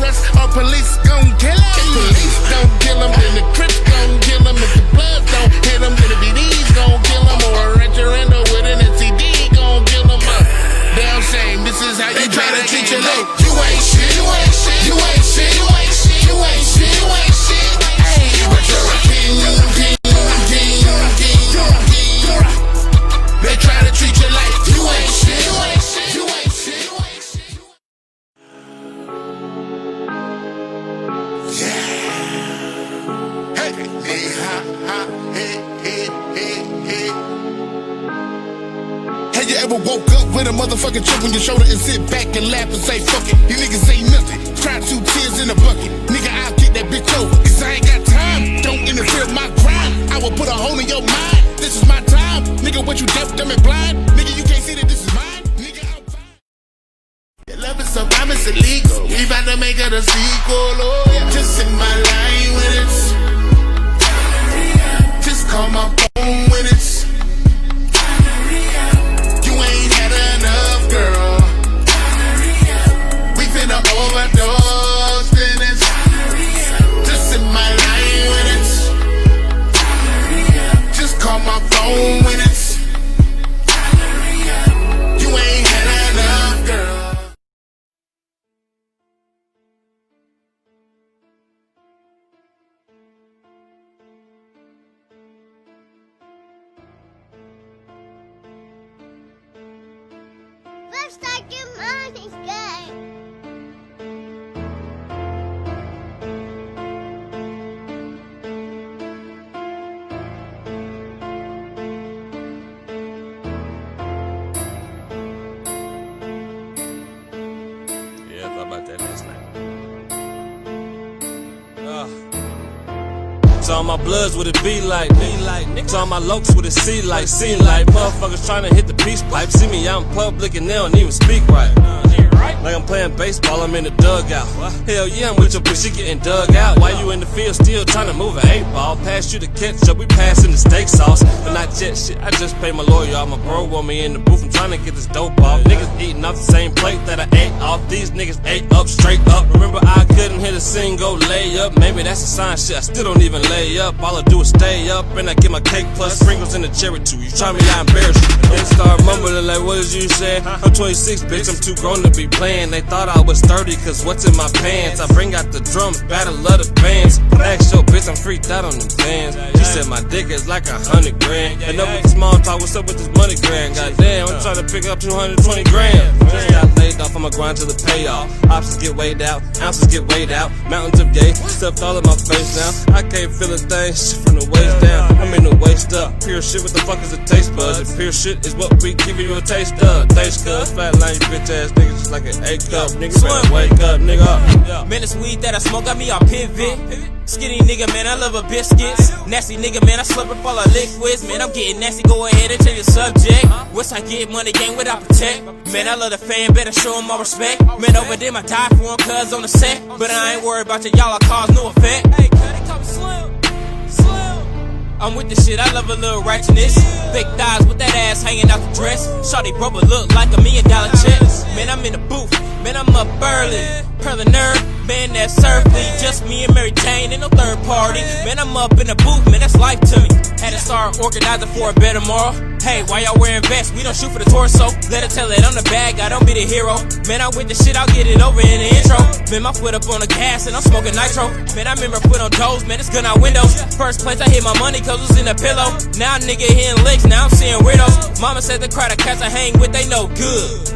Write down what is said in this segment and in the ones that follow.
us or police gon' kill him. If police don't kill him, then the Crips gon' kill him. If the Bloods don't hit him, then the BDs gon' kill him. Or a referendum with an NCD gon' kill him. Damn shame, this is how you try to treat your low. You ain't shit, you ain't shit, you ain't shit, you ain't shit, you ain't shit, you ain't shit. Hey, but you're a king. They try to treat you like you ain't shit, you ain't shit, you ain't shit, you ain't shit. Yeah. Hey, hey, ha, ha, hey, hey, hey, hey. Have you ever woke up with a motherfucking chip on your shoulder and sit back and laugh and say, fuck it, you niggas ain't nothing. Try 2 tears in a bucket. Nigga, I'll get that bitch over. Cause I ain't got time. Don't interfere with my grind. I will put a hole in your mind. This is my time. Nigga, what you deaf, dumb, and blind? Nigga, you can't see that this is mine. Nigga, I'm fine. Your love is so bomb, it's illegal. We about to make it a sequel, oh yeah. Just in my line when it's just call my phone when it's you ain't had enough, girl. We finna overdose, then it's just in my line when it's just call my phone when it's you ain't had enough, girl. Let's start your money's game. Yeah, I thought about that last night. So all my bloods what it be like, so all my lokes what it see like, motherfuckers tryna hit the peace pipe, see me out in public and they don't even speak right. Like I'm playing baseball, I'm in the dugout. Hell yeah, I'm with your bitch, she getting dug out. While you in the field still tryna move an 8-ball, pass you the ketchup, we passing the steak sauce. But not yet, shit, I just paid my lawyer off. My bro want me in the booth, I'm tryna get this dope off. Niggas eating off the same plate that I ate off. These niggas ate up, straight up. Remember I couldn't hit a single layup. Maybe that's a sign, shit, I still don't even lay up. All I do is stay up and I get my cake plus sprinkles in the cherry too. You try me, I embarrass you. They start mumbling like, what did you say? I'm 26, bitch, I'm too grown to be playing. They thought I was 30, cause what's in my pants? I bring out the drums, battle of the bands. Ask your bitch, I'm freaked out on them fans. She said my dick is like 100 grand. Enough with the small talk, what's up with this money grand? Goddamn, I'm trying to pick up 220 grand. Just got laid off, I'ma grind to the payoff. Options get weighed out, ounces get weighed out. Mountains of gay, stuffed all of my face now. I can't feel a thing, shit from the waist down. I'm in the waist up, pure shit, what the fuck is a taste buds? And pure shit is what we give you a taste of. Thanks cuz, flatline you bitch ass niggas just like an A-cup. Nigga better wake up, nigga. Man, this weed that I smoke got me all pivot. Skinny nigga, man, I love a biscuits. Nasty nigga, man, I slurp up all the liquids. Man, I'm getting nasty, go ahead and change the subject. What's I get money gang without protect? Man, I love the fan, better show him my respect. Man, over them I die for him cuz on the set. But I ain't worried about y'all, I cause no effect. Hey, cut it, come Slim. I'm with the shit, I love a little righteousness. Fake thighs with that ass hanging out the dress. Shawty broke but look like $1 million check. Man, I'm in the booth, man, I'm up early. Pearl nerd, man, that's earthly. Just me and Mary Jane, ain't no third party. Man, I'm up in the booth, man, that's life to me. Had to start organizing for a better tomorrow. Hey, why y'all wearing vests? We don't shoot for the torso. Let her tell it I'm the bad guy, don't be the hero. Man, I with the shit, I'll get it over in the intro. Man, my foot up on the gas and I'm smoking nitro. Man, I remember put on toes, man, it's gun out windows. First place I hit my money cause it was in the pillow. Now nigga hitting licks, now I'm seeing weirdos. Mama said the crowd of cats I hang with, they no good.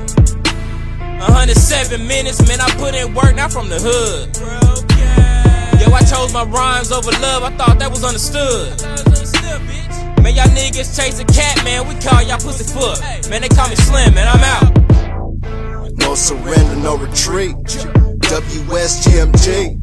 107 minutes, man, I put in work, not from the hood. Yo, I chose my rhymes over love, I thought that was understood. Man, y'all niggas chase a cat, man, we call y'all pussy foot. Man, they call me Slim, man, I'm out. No surrender, no retreat. WSGMG.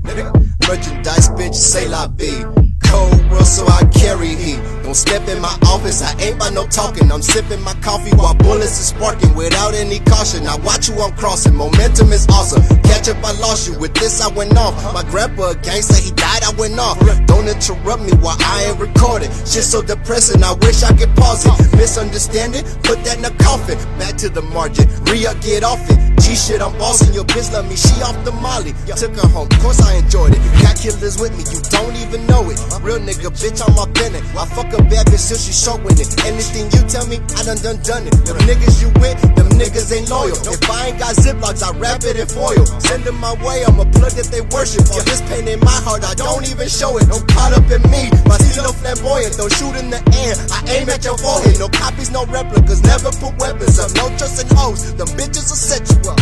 Merchandise, bitch, say la B. Cold world, so I carry heat. Don't step in my office, I ain't by no talking. I'm sipping my coffee while bullets is sparking without any caution. I watch you, I'm crossing. Momentum is awesome. Catch up, I lost you. With this, I went off. My grandpa a gangster, he died, I went off. Don't interrupt me while I ain't recording. Shit so depressing, I wish I could pause it. Misunderstanding, put that in a coffin. Back to the margin, re-up, get off it. G shit, I'm bossing. Your bitch love me, she off the molly. Took her home, of course I enjoyed it. Got killers with me, you don't even know it. Real nigga, bitch, I'm up in it. I fuck a bad bitch till she showing it. Anything you tell me, I done it. Them niggas you with, them niggas ain't loyal. If I ain't got ziplocs, I wrap it in foil. Send them my way, I'm a plug that they worship. For this pain in my heart, I don't even show it. Don't caught up in me, my stilo flamboyant. Don't shoot in the air, I aim at your forehead. No copies, no replicas, never put weapons up. No trust in hoes, them bitches will set you up.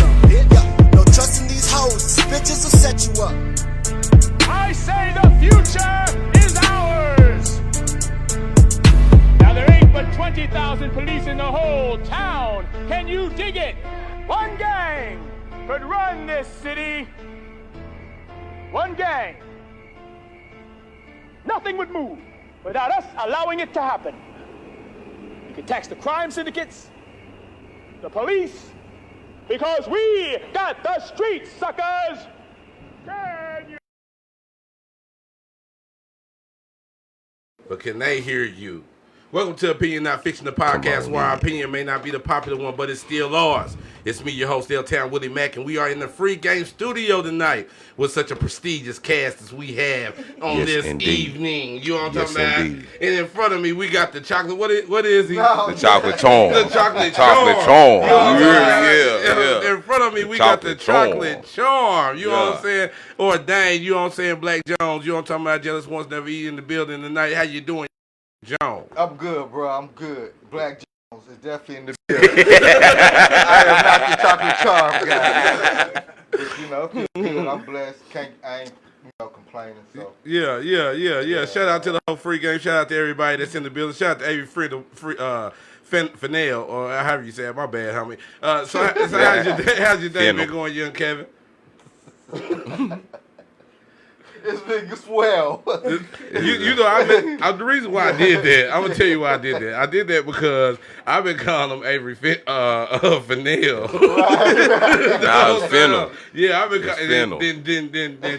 No trust in these hoes, these bitches will set you up. I say the future is ours. Now there ain't but 20,000 police in the whole town. Can you dig it? One gang could run this city. One gang. Nothing would move without us allowing it to happen. You can tax the crime syndicates, the police, because we got the streets, suckers. Can you? But can they hear you? Welcome to Opinion Not Fiction, the podcast where our opinion may not be the popular one, but it's still ours. It's me, your host, L-Town Willie Mack, and we are in the Free Game studio tonight with such a prestigious cast as we have on this evening. You know what I'm talking about? Indeed. And in front of me, we got the chocolate. What is he? The chocolate charm. The chocolate charm. charm. Yeah. In front of me, we got the chocolate charm. You know what I'm Yeah. saying? Or Dane, you know what I'm saying? Black Jones, you know what I'm talking about? Jealous Ones Never Eat in the building tonight. How you doing, Jones? I'm good, bro. I'm good. Black Jones is definitely in the building. I am not the chocolate charm guy. But, you know, feel good. I'm blessed. I ain't complaining. So Yeah. Shout out to the whole Free Game. Shout out to everybody that's in the building. Shout out to every Fennell, or however you say it. My bad, homie. So how's your day been going, young Kevin? It's been swell. You know, the reason why I did that, I'm gonna tell you why I did that. I did that because I've been calling him Avery Fennell. Nah, it's Fennell. Yeah, I've been It's calling. Fennell. Then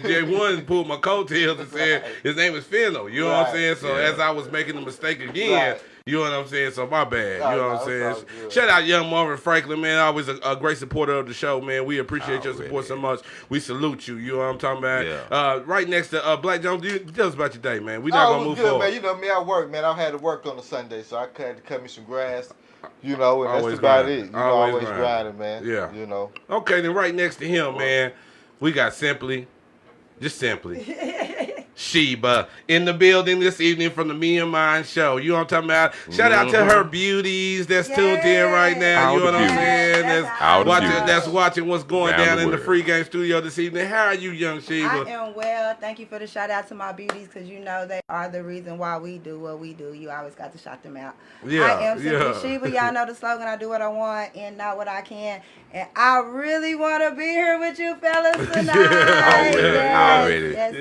Jay One pulled my coattails and said his name is Fennell. You know what I'm saying? So as I was making the mistake again. You know what I'm saying? So my bad. You know what I'm saying? Shout out young Marvin Franklin, man. Always a great supporter of the show, man. We appreciate your support so much. We salute you. You know what I'm talking about? Yeah. Right next to Black Jones, tell us about your day, man. We not gonna move good, forward. man. You know me, I work, man. I had to work on a Sunday, so I had to cut me some grass. You know, and Always that's about grinding. it. You know, always grinding. grinding, man. Yeah. You know. Okay, then right next to him, man, we got Simply Sheba in the building this evening from the Me and Mine show. You know what I'm talking about? Shout out to her beauties that's tuned in right now. You know what I'm saying? That's watching what's going down in the Free Game studio this evening. How are you, young Sheba? I am well. Thank you for the shout out to my beauties, because you know they are the reason why we do what we do. You always got to shout them out. I am Simply Sheba. Y'all know the slogan, I do what I want and not what I can. And I really want to be here with you fellas tonight. Already. Yes.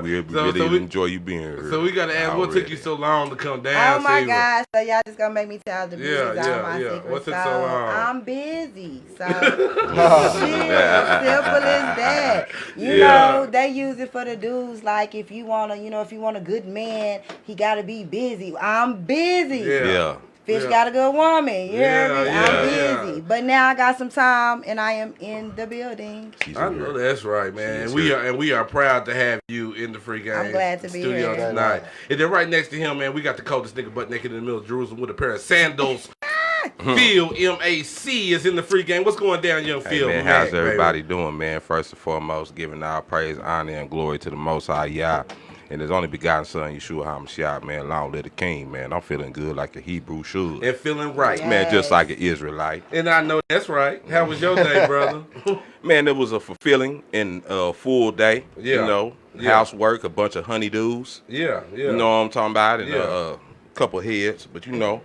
We really enjoy you being here. So we got to ask, what took you so long to come down? Oh my Sheba? gosh. So y'all just going to make me tell the beauties all my secrets. What took so long? I'm busy. So shit, as simple as that. You know, they use it for the dudes. Like if you want a good man, he got to be busy. I'm busy. Yeah. Fish got a good woman. You hear me? I'm busy. But now I got some time and I am in the building. I know that's right, man. We are proud to have you in the Free Game I'm glad to be studio here tonight. And then right next to him, man, we got the coldest nigga butt naked in the middle of Jerusalem with a pair of sandals. Phil M.A.C. is in the Free Game. What's going down, young Phil? Man, how's everybody doing, man? First and foremost, giving our praise, honor, and glory to the Most High Yah and His only begotten Son, Yeshua HaMashiach, man. Long live the King, man. I'm feeling good like a Hebrew should. And feeling right. Man, just like an Israelite. And I know that's right. How was your day, brother? Man, it was a fulfilling and full day. You know, housework, a bunch of honeydews. Yeah. You know what I'm talking about? And a couple heads. But, you know,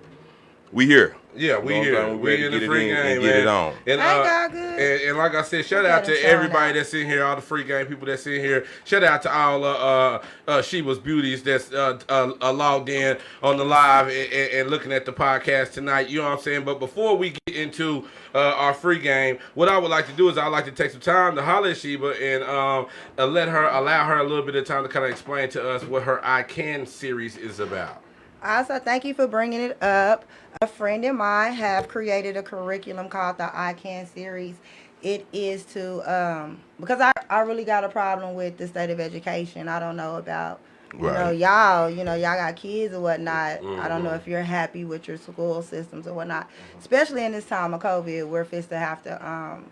we here. Yeah, we here. We in the Free Game, man. Get it on. And like I said, shout out to everybody that's in here, all the Free Game people that's in here. Shout out to all Sheba's beauties that's logged in on the live and looking at the podcast tonight. You know what I'm saying? But before we get into our Free Game, what I would like to do is I'd like to take some time to holler at Sheba and allow her a little bit of time to kind of explain to us what her I Can series is about. Also, thank you for bringing it up. A friend of mine have created a curriculum called the I Can series. It is to because I really got a problem with the state of education. I don't know about y'all got kids or whatnot. I don't know if you're happy with your school systems or whatnot, especially in this time of COVID. We're fixed to have to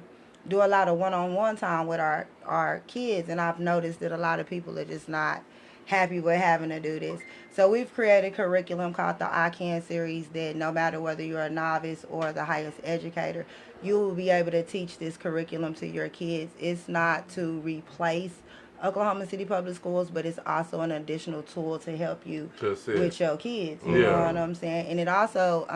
do a lot of one-on-one time with our kids, and I've noticed that a lot of people are just not happy with having to do this. So we've created a curriculum called the I Can series that no matter whether you're a novice or the highest educator, you will be able to teach this curriculum to your kids. It's not to replace Oklahoma City Public Schools, but it's also an additional tool to help you with your kids. You know what I'm saying? And it also,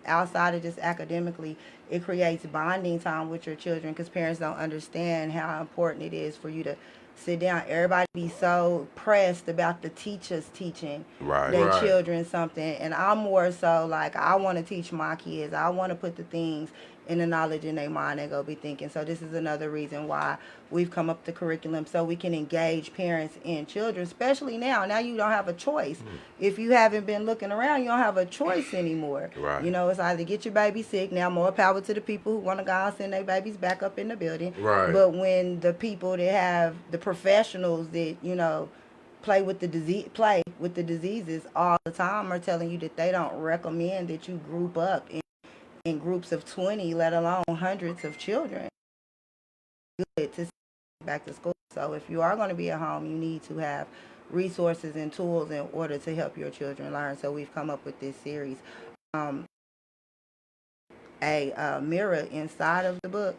outside of just academically, it creates bonding time with your children because parents don't understand how important it is for you to sit down. Everybody be so pressed about the teachers teaching their children something, and I'm more so like I want to teach my kids. I want to put the things in the knowledge in their mind they go be thinking. So this is another reason why we've come up with the curriculum so we can engage parents and children, especially now. Now you don't have a choice. If you haven't been looking around, you don't have a choice anymore. You know, it's either get your baby sick. Now more power to the people who want to go and send their babies back up in the building. But when the people that have the professionals that, you know, play with the diseases all the time are telling you that they don't recommend that you group up in groups of 20, let alone hundreds of children, good to send back to school. So if you are going to be at home, you need to have resources and tools in order to help your children learn. So we've come up with this series. A mirror inside of the book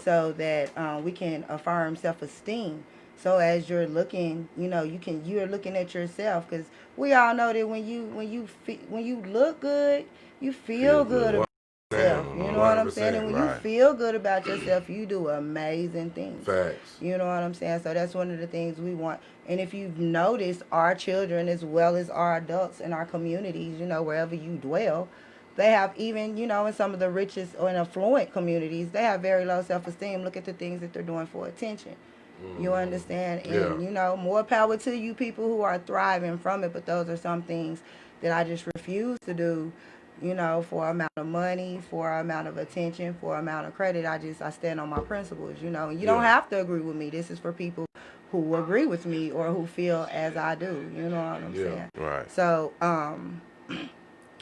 so that we can affirm self-esteem. So as you're looking, you know, you're looking at yourself, because we all know that when you look good, you feel good about yourself. You know what I'm saying? And when you feel good about yourself, you do amazing things. Facts. You know what I'm saying? So that's one of the things we want. And if you've noticed, our children as well as our adults in our communities, you know, wherever you dwell, they have, even, you know, in some of the richest or affluent communities, they have very low self-esteem. Look at the things that they're doing for attention. You understand? And, you know, more power to you people who are thriving from it. But those are some things that I just refuse to do, you know, for amount of money, for amount of attention, for amount of credit. I stand on my principles, you know. And you don't have to agree with me. This is for people who agree with me or who feel as I do. You know what I'm saying? Right. So,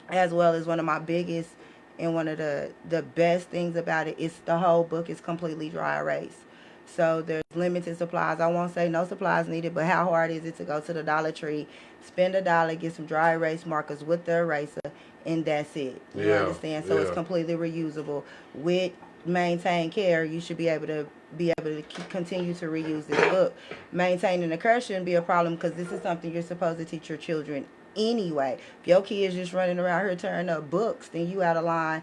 as well as one of my biggest and one of the best things about it is the whole book is completely dry erase. So there's limited supplies. I won't say no supplies needed, but how hard is it to go to the Dollar Tree, spend $1, get some dry erase markers with the eraser, and that's it. You understand? So it's completely reusable. With maintained care, you should be able to continue to reuse this book. Maintaining the care shouldn't be a problem because this is something you're supposed to teach your children anyway. If your kids just running around here tearing up books, then you out of line.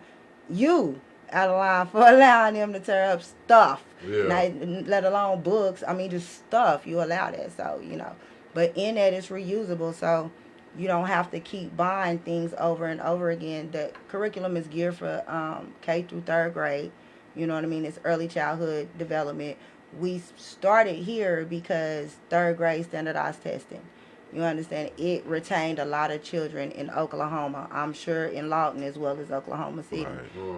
For allowing them to tear up stuff. Not, let alone books. I mean, just stuff. You allow that. So, you know. But in that, it's reusable. So, you don't have to keep buying things over and over again. The curriculum is geared for K through 3rd grade. You know what I mean? It's early childhood development. We started here because 3rd grade standardized testing. You understand? It retained a lot of children in Oklahoma. I'm sure in Lawton as well as Oklahoma City.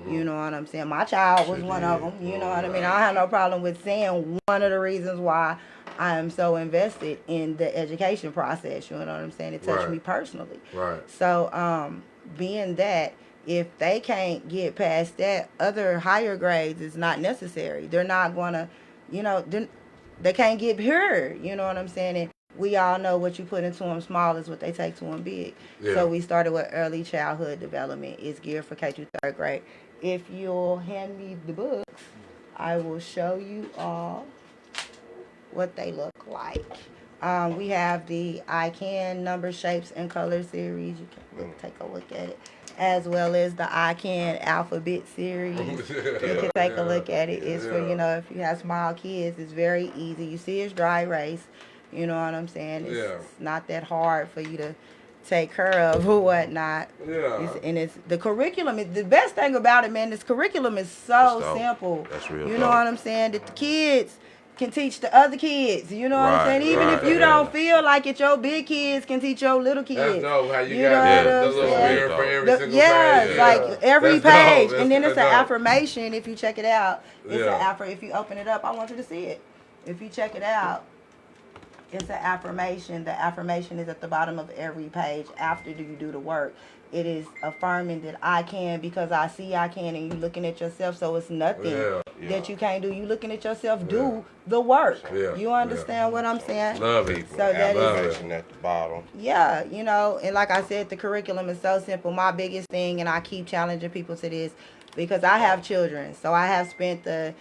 You know what I'm saying? My child was one of them. You know what I mean? I have no problem with saying one of the reasons why I am so invested in the education process. You know what I'm saying? It touched me personally. So, being that, if they can't get past that, other higher grades is not necessary. They're not going to, you know, they can't get here. You know what I'm saying? And we all know what you put into them small is what they take to them big. So we started with early childhood development. It's geared for K through 3rd grade. If you'll hand me the books, I will show you all what they look like. We have the I Can Number, Shapes, and Color series. You can take a look at it. As well as the I Can Alphabet series. You can take a look at it. It's for, you know, if you have small kids, it's very easy. You see it's dry erase. You know what I'm saying? It's not that hard for you to take care of or whatnot. And it's the curriculum. The best thing about it, man, this curriculum is so simple. That's real. You know what I'm saying? That the kids can teach the other kids. You know what I'm saying? Even if you don't feel like it, your big kids can teach your little kids. That's dope. How you know got what I'm the little saying? mirror for every single page. Yeah, like every That's page. dope. And then it's an That's dope. affirmation. If you check it out, it's an if you open it up, I want you to see it. If you check it out, it's an affirmation. The affirmation is at the bottom of every page after you do the work. It is affirming that I can because I see I can, and you looking at yourself, so it's nothing that you can't do. You looking at yourself, do the work. You understand what I'm saying? Love it. So that affirmation at the bottom. Yeah, you know, and like I said, the curriculum is so simple. My biggest thing, and I keep challenging people to this, because I have children, so I have spent the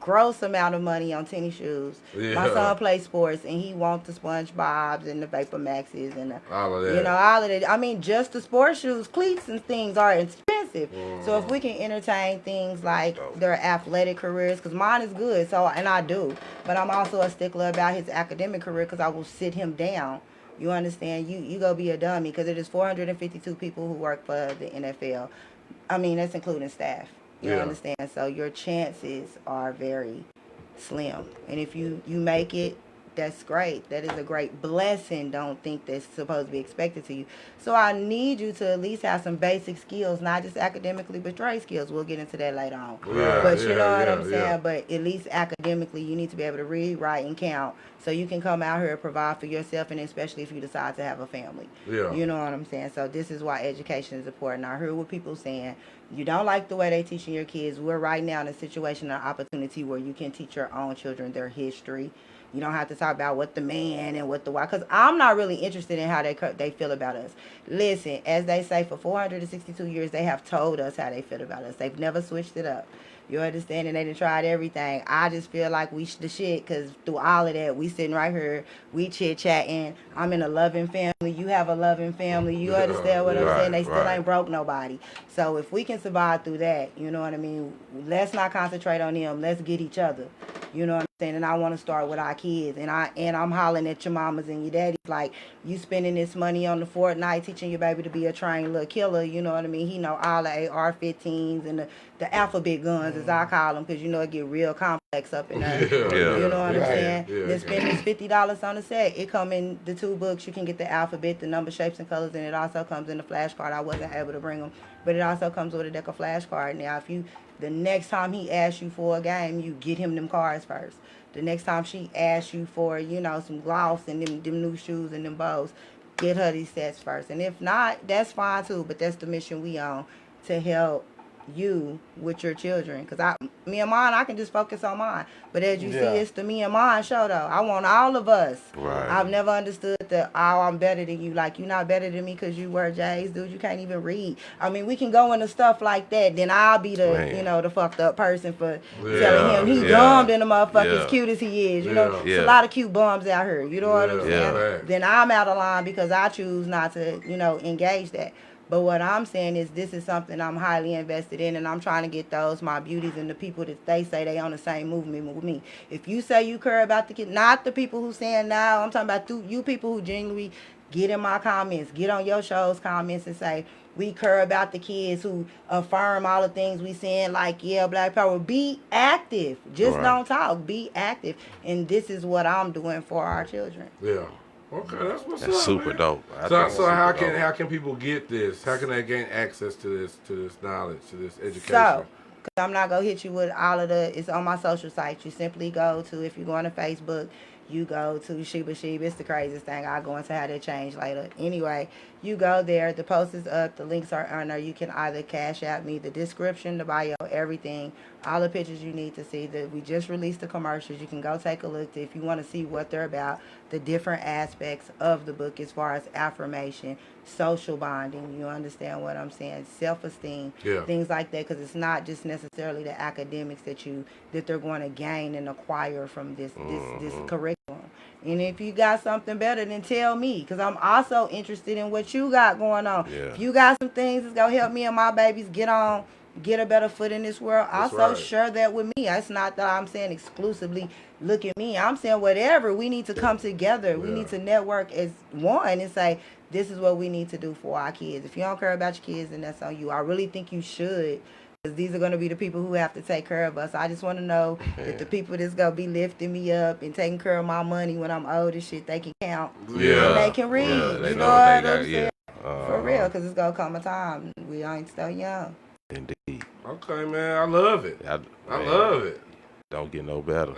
gross amount of money on tennis shoes. My son plays sports, and he wants the SpongeBobs and the Vapor Maxes and all of that. You know, all of that. I mean, just the sports shoes, cleats and things are expensive. So if we can entertain things like their athletic careers, because mine is good, so and I do, but I'm also a stickler about his academic career because I will sit him down. You understand? You go be a dummy, because it is 452 people who work for the NFL. I mean, that's including staff. You understand? So your chances are very slim. And if you make it, that's great. That is a great blessing. Don't think that's supposed to be expected to you. So I need you to at least have some basic skills, not just academically, but trade skills. We'll get into that later on. But you know what I'm saying? But at least academically, you need to be able to read, write, and count, so you can come out here and provide for yourself, and especially if you decide to have a family. You know what I'm saying? So this is why education is important. I heard what people saying. You don't like the way they teaching your kids. We're right now in a situation, an opportunity where you can teach your own children their history. You don't have to talk about what the man and what the why, because I'm not really interested in how they feel about us. Listen, as they say, for 462 years, they have told us how they feel about us. They've never switched it up. You understand? And they done tried everything. I just feel like we the shit, because through all of that, we sitting right here, we chit-chatting. I'm in a loving family. You have a loving family. You understand what I'm saying? They still ain't broke nobody. So if we can survive through that, you know what I mean? Let's not concentrate on them. Let's get each other. You know what I'm saying? And I want to start with our kids. And I'm hollering at your mamas and your daddies like, you spending this money on the Fortnite, teaching your baby to be a trained little killer. You know what I mean? He know all the AR-15s and the alphabet guns, as I call them, because you know it get real complex up in there. You know what I'm saying? Then spend this $50 on the set. It come in the 2 books. You can get the alphabet, the number, shapes, and colors, and it also comes in the flashcard. I wasn't able to bring them, but it also comes with a deck of flashcards. Now, if you the next time he asks you for a game, you get him them cards first. The next time she asks you for, you know, some gloss and them new shoes and them bows, get her these sets first. And if not, that's fine too. But that's the mission we on, to help you with your children. Because me and mine, I can just focus on mine. But as you see, it's the me and mine show though. I want all of us. I've never understood the, oh, I'm better than you. Like, you're not better than me because you wear J's, dude. You can't even read. I mean, we can go into stuff like that. Then I'll be the, you know, the fucked up person for telling him he dumb than the motherfucker, as cute as he is. You know, there's a lot of cute bums out here. You know what I'm saying? Then I'm out of line because I choose not to, you know, engage that. But what I'm saying is, this is something I'm highly invested in, and I'm trying to get those, my beauties, and the people that they say they on the same movement with me. If you say you care about the kid, not the people who saying no, I'm talking about you people who genuinely get in my comments, get on your show's comments and say, we care about the kids, who affirm all the things we saying, like, yeah, Black Power. Be active. Just don't talk. Be active. And this is what I'm doing for our children. Okay, that's what's up. That's super dope. So how can people get this? How can they gain access to this knowledge, to this education? So, because I'm not going to hit you with all of it's on my social sites. You simply go to, if you go on to Facebook, you go to Sheba Sheba. It's the craziest thing. I'll go into how that change later. Anyway, you go there. The post is up. The links are on there. You can either cash out me the description, the bio, everything, all the pictures you need to see. That we just released the commercials. You can go take a look if you want to see what they're about, the different aspects of the book as far as affirmation, social bonding. You understand what I'm saying? Self-esteem, things like that. Because it's not just necessarily the academics that they're going to gain and acquire from this curriculum. And if you got something better, then tell me, because I'm also interested in what you got going on. If you got some things that's going to help me and my babies get a better foot in this world, also share that with me. It's not that I'm saying exclusively look at me. I'm saying whatever. We need to come together. We need to network as one and say, this is what we need to do for our kids. If you don't care about your kids, then that's on you. I really think you should Because these are going to be the people who have to take care of us. I just want to know that the people that's going to be lifting me up and taking care of my money when I'm old and shit, they can count. Yeah. And they can read. Yeah, they you know know what what they I'm got. saying? Yeah. For real, because it's going to come a time. We ain't so young. Indeed. Okay, man. I love it. I love it. Don't get no better.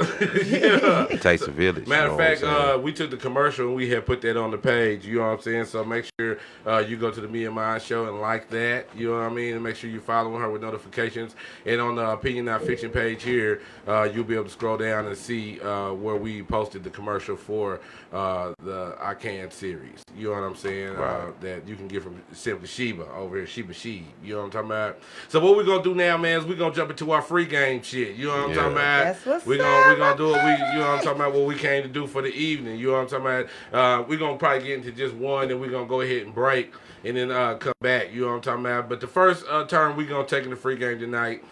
Yeah. It takes a village. Matter you of know fact, what I'm saying? we took the commercial and we had put that on the page. You know what I'm saying? So make sure you go to the Me and Mine show and like that. You know what I mean? And make sure you're following her with notifications. And on the Opinion Not Fiction page here, you'll be able to scroll down and see where we posted the commercial for the I Can series. You know what I'm saying? Right. That you can get from Simply Sheba over here, Sheba She. You know what I'm talking about? So what we're going to do now, man, is we're going to jump into our free game shit. You know what I'm talking about? That's what's We're gonna do it. You know what I'm talking about? What we came to do for the evening. You know what I'm talking about? We're gonna probably get into just one, and we're gonna go ahead and break, and then come back. You know what I'm talking about? But the first turn we're gonna take in the free game tonight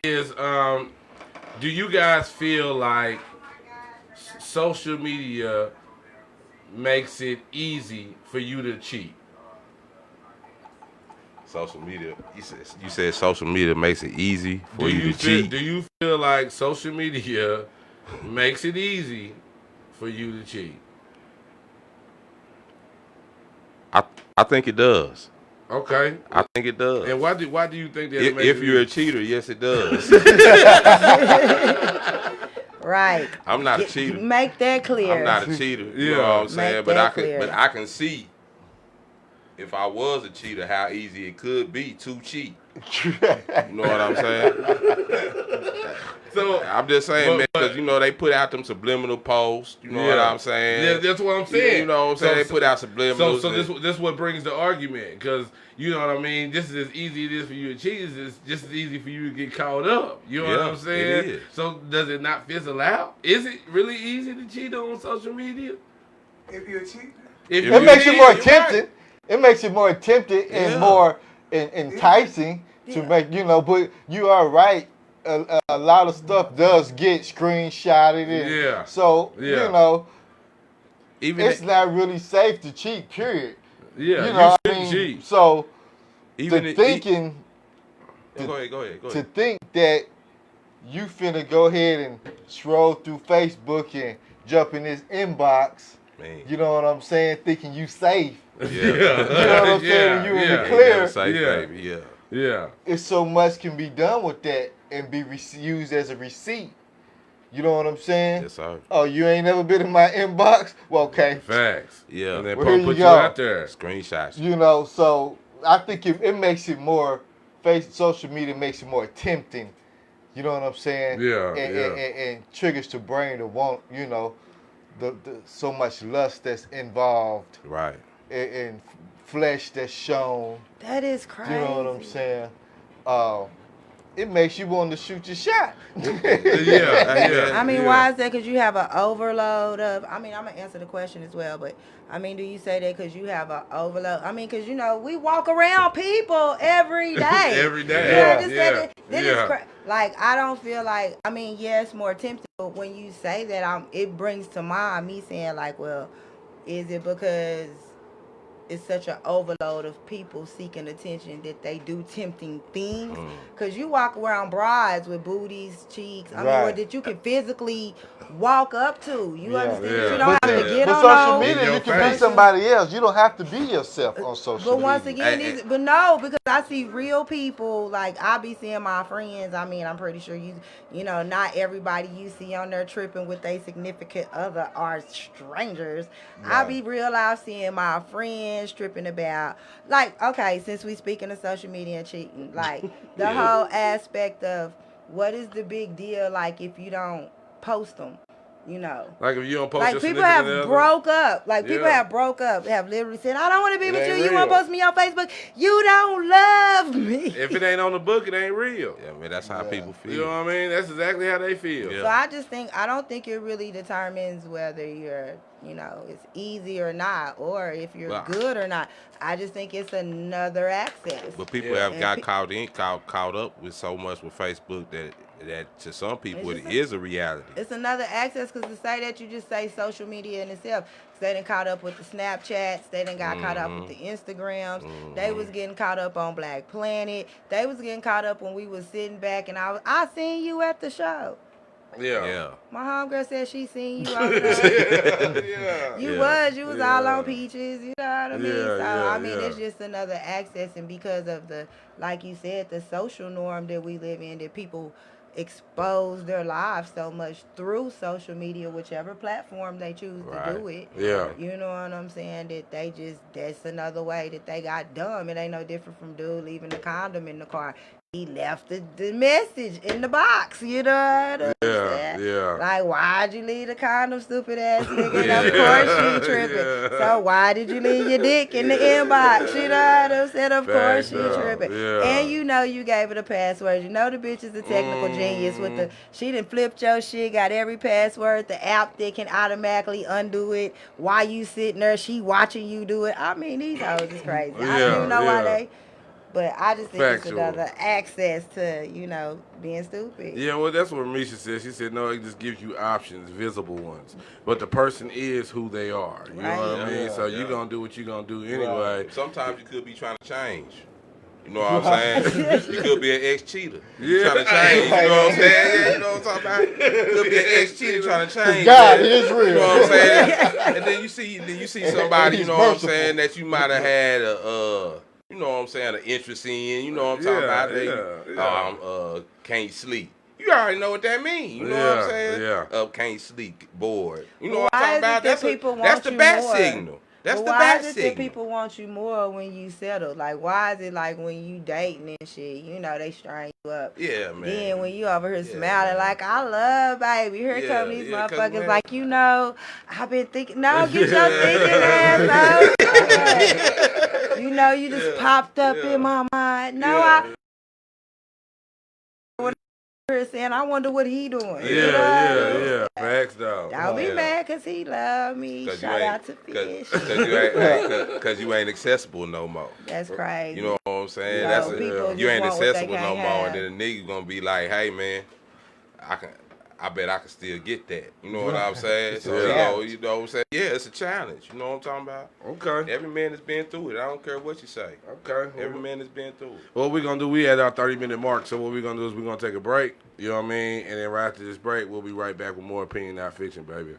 is do you guys feel like social media makes it easy for you to cheat? Social media. You said social media makes it easy for you to cheat. Do you feel like social media makes it easy for you to cheat? I think it does. Okay. I think it does. And why do you think that? If you're a cheater, yes, it does. Right. I'm not a cheater. Make that clear. I'm not a cheater. You know what I'm saying? Make But that clear. I can see if I was a cheater how easy it could be to cheat. You know what I'm saying? So I'm just saying, man, because they put out them subliminal posts. You know what I'm saying? Yeah, that's what I'm saying. You know what I'm saying? They put out subliminals. So this what brings the argument, because you know what I mean. This is as easy it is for you to cheat. It's just as easy for you to get caught up. You know what I'm saying? It is. So does it not fizzle out? Is it really easy to cheat on social media? If you're a cheater, It makes it more tempting. It makes it more tempting and more enticing to make, but you are right. A lot of stuff does get screenshotted. And so, it's not really safe to cheat, period. Yeah, you shouldn't cheat. So, Even to think that you finna go ahead and scroll through Facebook and jump in this inbox, man. You know what I'm saying, thinking you safe. Yeah. You know what I'm saying? When you in the clear. Safe, baby. Yeah. It's so much can be done with that and be used as a receipt. You know what I'm saying? Yes, sir. Oh, you ain't never been in my inbox? Well, okay. Facts. Yeah. And then Well, here put you you go. out there. Screenshots. So I think it makes it more, social media makes it more tempting. You know what I'm saying? Yeah. And triggers the brain to want, the so much lust that's involved. Right. And flesh that's shown. That is crazy. You know what I'm saying? It makes you want to shoot your shot. I mean, why is that? Because you have an overload of, I'm going to answer the question as well, but do you say that because you have an overload? Because, we walk around people every day. Every day. Like, I don't feel like, yes, more tempting, but when you say that, it brings to mind me saying, like, well, is it because it's such an overload of people seeking attention that they do tempting things? Because you walk around brides with booties, cheeks, or that you can physically walk up to. You understand? That you don't have to get on social media, you can be somebody else. You don't have to be yourself on social media. But once again, because I see real people, like I be seeing my friends. I'm pretty sure not everybody you see on there tripping with their significant other are strangers. Right. I be real life seeing my friends tripping about, like, okay, since we speaking of social media and cheating, like the whole aspect of what is the big deal, like if you don't post them, like if you don't post, like your people have broke up, have literally said, I don't want to be with you, you want to post me on Facebook, you don't love me. If it ain't on the book, it ain't real. Yeah, man, that's how people feel. You know what I mean? That's exactly how they feel. So I don't think it really determines whether you're it's easy or not, or if you're good or not. I just think it's another access. But people have got caught up with so much with Facebook that to some people it is a reality. It's another access, because to say that you just say social media in itself, they done caught up with the Snapchats, they done got caught up with the Instagrams, they was getting caught up on Black Planet, they was getting caught up when we was sitting back and I seen you at the show. Yeah. My homegirl said she seen you over there. You was all on Peaches, you know what I mean? So it's just another access, and because of the, like you said, the social norm that we live in, that people expose their lives so much through social media, whichever platform they choose to do it. Yeah. You know what I'm saying? That that's another way that they got dumb. It ain't no different from dude leaving the condom in the car. He left the message in the box, you know what I'm saying? Yeah. Like, why'd you leave the condom, stupid ass nigga? And of course she tripping. So why did you leave your dick in the inbox? You know what I'm saying? Of course she tripping. And you gave her the password. You know the bitch is a technical genius with the, she done flipped your shit, got every password, the app that can automatically undo it while you sitting there, she watching you do it. I mean, these hoes is crazy. I don't even know why they... But I just think it's another access to, being stupid. Yeah, well, that's what Misha said. She said, no, it just gives you options, visible ones. But the person is who they are. You know what I mean? So you're going to do what you're going to do anyway. Right. Sometimes you could be trying to change. You know what I'm saying? You could be an ex-cheater. You trying to change. You know what I'm saying? Yeah, you know what I'm talking about? You could be an ex-cheater trying to change. God is real. You know what I'm saying? And then you see somebody, you know what I'm saying, that you might have had you know what I'm saying, an interest in, you know what I'm talking about? Can't sleep. You already know what that means. You know what I'm saying? Can't sleep, bored. You know what I'm talking about? That's the bad signal. That's the bad signal. Why is it that people want you more when you settle? Like, why is it like when you dating and shit, they strain you up? Yeah, man. Then when you over here smiling like, I love baby, here come these motherfuckers like, I've been thinking, no, get your thinking ass out. You just popped up in my mind. No, saying, I wonder what he doing. Yeah. Facts, though. Don't be mad because he love me. Shout out to Fish. Because you ain't accessible no more. That's crazy. You know what I'm saying? You ain't accessible no more. And then the nigga gonna be like, hey, man, I bet I can still get that. You know what I'm saying? So, you know what I'm saying? Yeah, it's a challenge. You know what I'm talking about? Okay. Every man has been through it. I don't care what you say. Okay. Every man has been through it. What we're going to do, we at our 30-minute mark, so what we're going to do is we're going to take a break. You know what I mean? And then right after this break, we'll be right back with more Opinion Not Fiction, baby.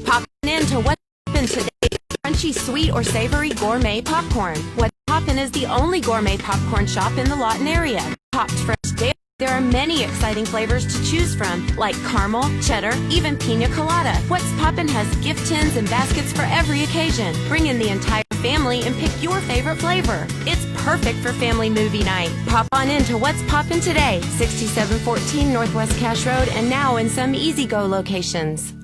Popping into What's Poppin' today. Crunchy, sweet, or savory gourmet popcorn. What's Poppin' is the only gourmet popcorn shop in the Lawton area. Popped fresh daily. There are many exciting flavors to choose from, like caramel, cheddar, even pina colada. What's Poppin' has gift tins and baskets for every occasion. Bring in the entire family and pick your favorite flavor. It's perfect for family movie night. Pop on into What's Poppin' today, 6714 Northwest Cash Road, and now in some Easy Go locations.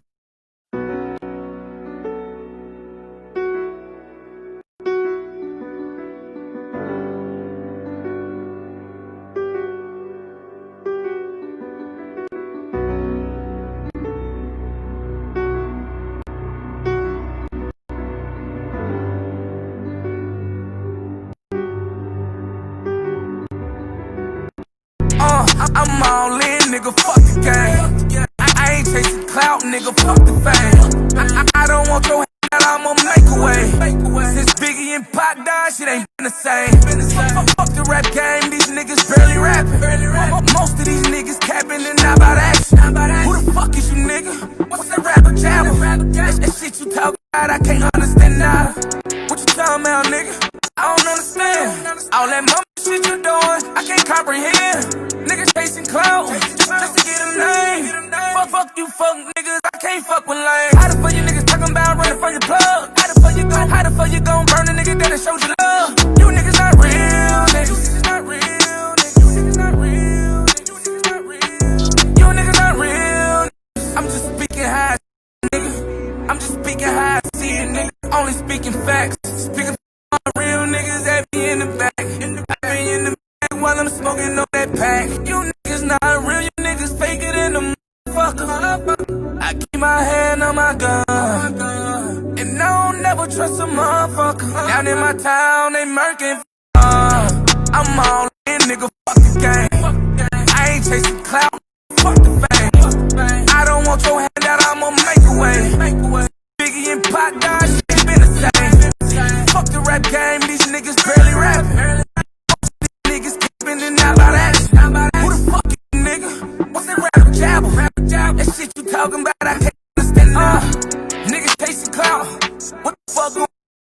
I'm all in, nigga, fuck the game. I ain't chasing clout, nigga, fuck the fame. I don't want your hand, I'ma make a way. Since Biggie and Pac died, shit ain't been the same. Fuck the rap game, these niggas barely rapping. Most of these niggas capping and not about action. Who the fuck is you, nigga? What's that rapper jabber? That shit you talk about, I can't understand now. What you talking about, nigga? I don't understand. All that mama shit you doing, I can't comprehend. Niggas chasing clout, just to get a name. Fuck you, fuck niggas, I can't fuck with lame. How the fuck you niggas talking about running from your plug? How the fuck you gon' burn a nigga that showed you love? You niggas not real, niggas not real, niggas not real, niggas not real. You niggas not real. I'm just speaking high, nigga. I'm just speaking high, see it, nigga. Only speaking facts, speaking real niggas that be in the back. I be in the back while I'm smoking on that pack. You niggas not real, you niggas faker than a motherfucker. I keep my hand on my gun. And I don't never trust a motherfucker. Down in my town, they murking. I'm all in, nigga, fuck this game. I ain't chasing clout, fuck the fame. I don't want your handout, I'ma make a way. Biggie and Pac died, shit ain't been the same. Fuck the rap game, these niggas barely rapping. These niggas keeping it out by that. Who the fuck you, nigga? What's that rap jabber? That shit you talking about, I can't understand. Niggas chasing clout, what the fuck going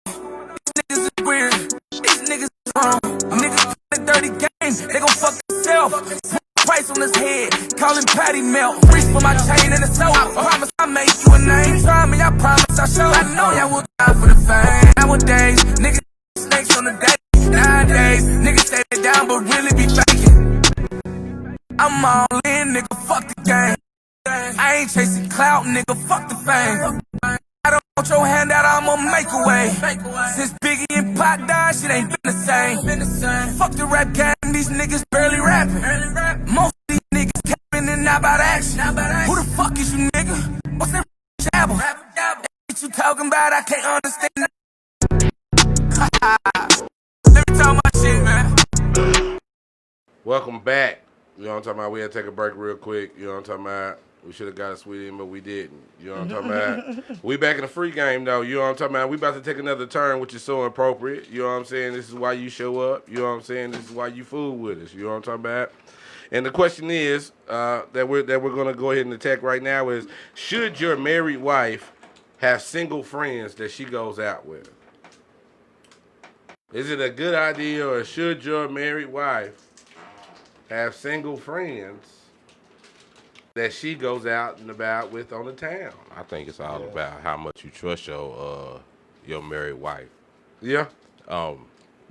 on? These niggas is weird, these niggas is wrong. Niggas play dirty games, they gon' fuck themselves. Price on his head, call him Patty Melt. Reach for my chain and it's over. I promise I make you a name. Try me, I promise I show. I know y'all will die for the fame. Nowadays, niggas snakes on the day. Nowadays, niggas stay down but really be faking. I'm all in, nigga, fuck the game. I ain't chasing clout, nigga, fuck the fame. I don't want your handout, I'ma make a way. Since Biggie and Pac died, shit ain't been the same. Fuck the rap game, these niggas barely rapping. Most of these niggas came in and out about action. Who the fuck is you, nigga? What's that jabber? That shit you talking about, I can't understand. Let me talk my shit, man. Welcome back. You know what I'm talking about? We had to take a break real quick. You know what I'm talking about? We should have got a sweet in, but we didn't. You know what I'm talking about? We back in the free game, though. You know what I'm talking about? We about to take another turn, which is so appropriate. You know what I'm saying? This is why you show up. You know what I'm saying? This is why you fool with us. You know what I'm talking about? And the question is that we're going to go ahead and attack right now is, should your married wife have single friends that she goes out with? Is it a good idea, or should your married wife have single friends that she goes out and about with on the town? I think it's all about how much you trust your married wife. Yeah. You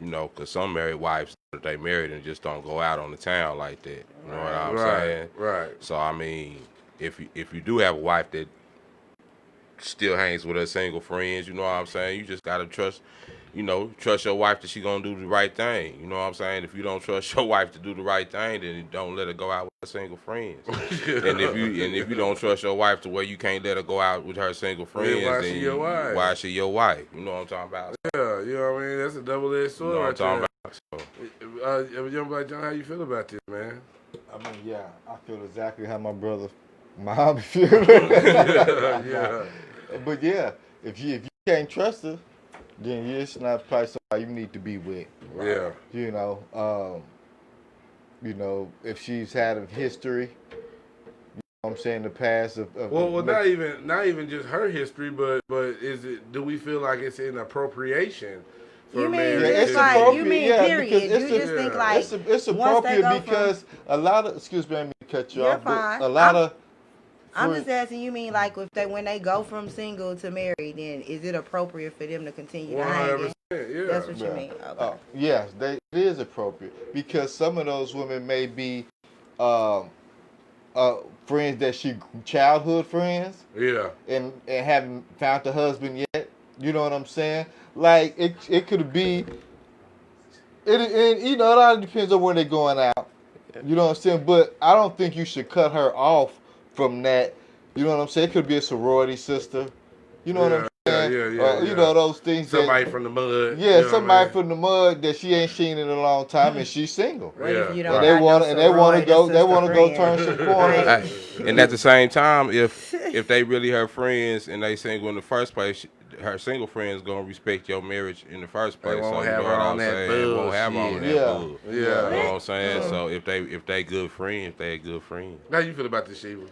know, because some married wives, they married and just don't go out on the town like that. You know what I'm saying? Right. So I mean, if you do have a wife that still hangs with her single friends, you know what I'm saying? You just gotta trust your wife that she gonna do the right thing. You know what I'm saying? If you don't trust your wife to do the right thing, then don't let her go out with her single friends. and if you don't trust your wife to where you can't let her go out with her single friends, why then she your wife? Why she your wife? You know what I'm talking about? Yeah, you know what I mean? That's a double-edged sword. You know what I'm talking about? So. Young Black John, how you feel about this, man? I mean, yeah, I feel exactly how my brother Muhammad feels. Yeah. But yeah, if you can't trust her, then it's not probably somebody you need to be with. Right? Yeah. You know, if she's had a history, you know what I'm saying, the past of well, not even just her history, but do we feel like it's an appropriation for you marriage? mean it's like you mean period? You just think like it's appropriate because a lot of, excuse me, let me cut you off. Fine. But a lot of I'm just asking, you mean like when they go from single to married, then is it appropriate for them to continue to hang? 100%, yeah. That's what you mean. Okay. Yes, it is appropriate because some of those women may be friends that she childhood friends. Yeah. And haven't found a husband yet. You know what I'm saying? Like it could be. And you know, it all depends on where they're going out. You know what I'm saying? But I don't think you should cut her off from that. You know what I'm saying? It could be a sorority sister. You know what I'm saying? Yeah. You know, those things. Somebody from the mud. Yeah, somebody from the mud that she ain't seen in a long time, and she's single. Yeah. And they want to go turn some corners. And at the same time, if they really her friends and they single in the first place, her single friends gonna respect your marriage in the first place. They won't so have her on that They won't have her on that bull. Yeah. You know what I'm saying? So if they good friends, they a good friend. How you feel about this, Sheba?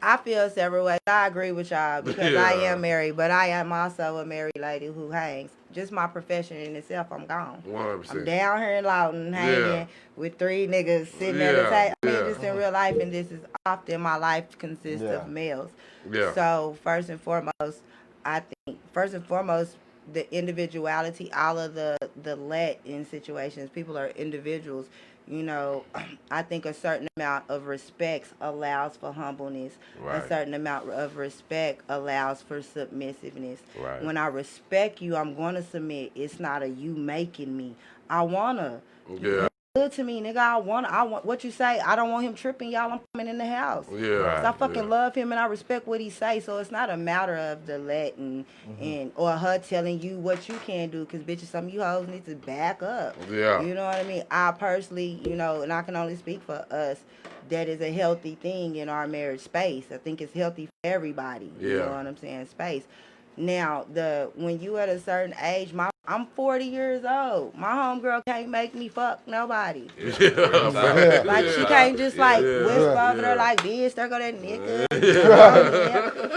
I feel several ways. I agree with y'all because I am married, but I am also a married lady who hangs. Just my profession in itself, I'm gone. 100%. I'm down here in Lawton hanging with 3 niggas sitting at the table. I mean, just in real life, and this is often my life consists of males. Yeah. So first and foremost, the individuality, all of the let in situations, people are individuals. You know, I think a certain amount of respect allows for humbleness. Right. A certain amount of respect allows for submissiveness. Right. When I respect you, I'm going to submit. It's not a you making me. I want to. Yeah. good to me, nigga. I want what you say. I don't want him tripping, y'all. I'm coming in the house. Yeah. 'Cause I fucking love him and I respect what he say. So it's not a matter of the letting and or her telling you what you can do. Cause bitches, some of you hoes need to back up. Yeah. You know what I mean? I personally, you know, and I can only speak for us. That is a healthy thing in our marriage space. I think it's healthy for everybody. You know what I'm saying? Space. Now, when you at a certain age, I'm 40 years old. My homegirl can't make me fuck nobody. Like she can't just whisper over there like, bitch, there go that nigga.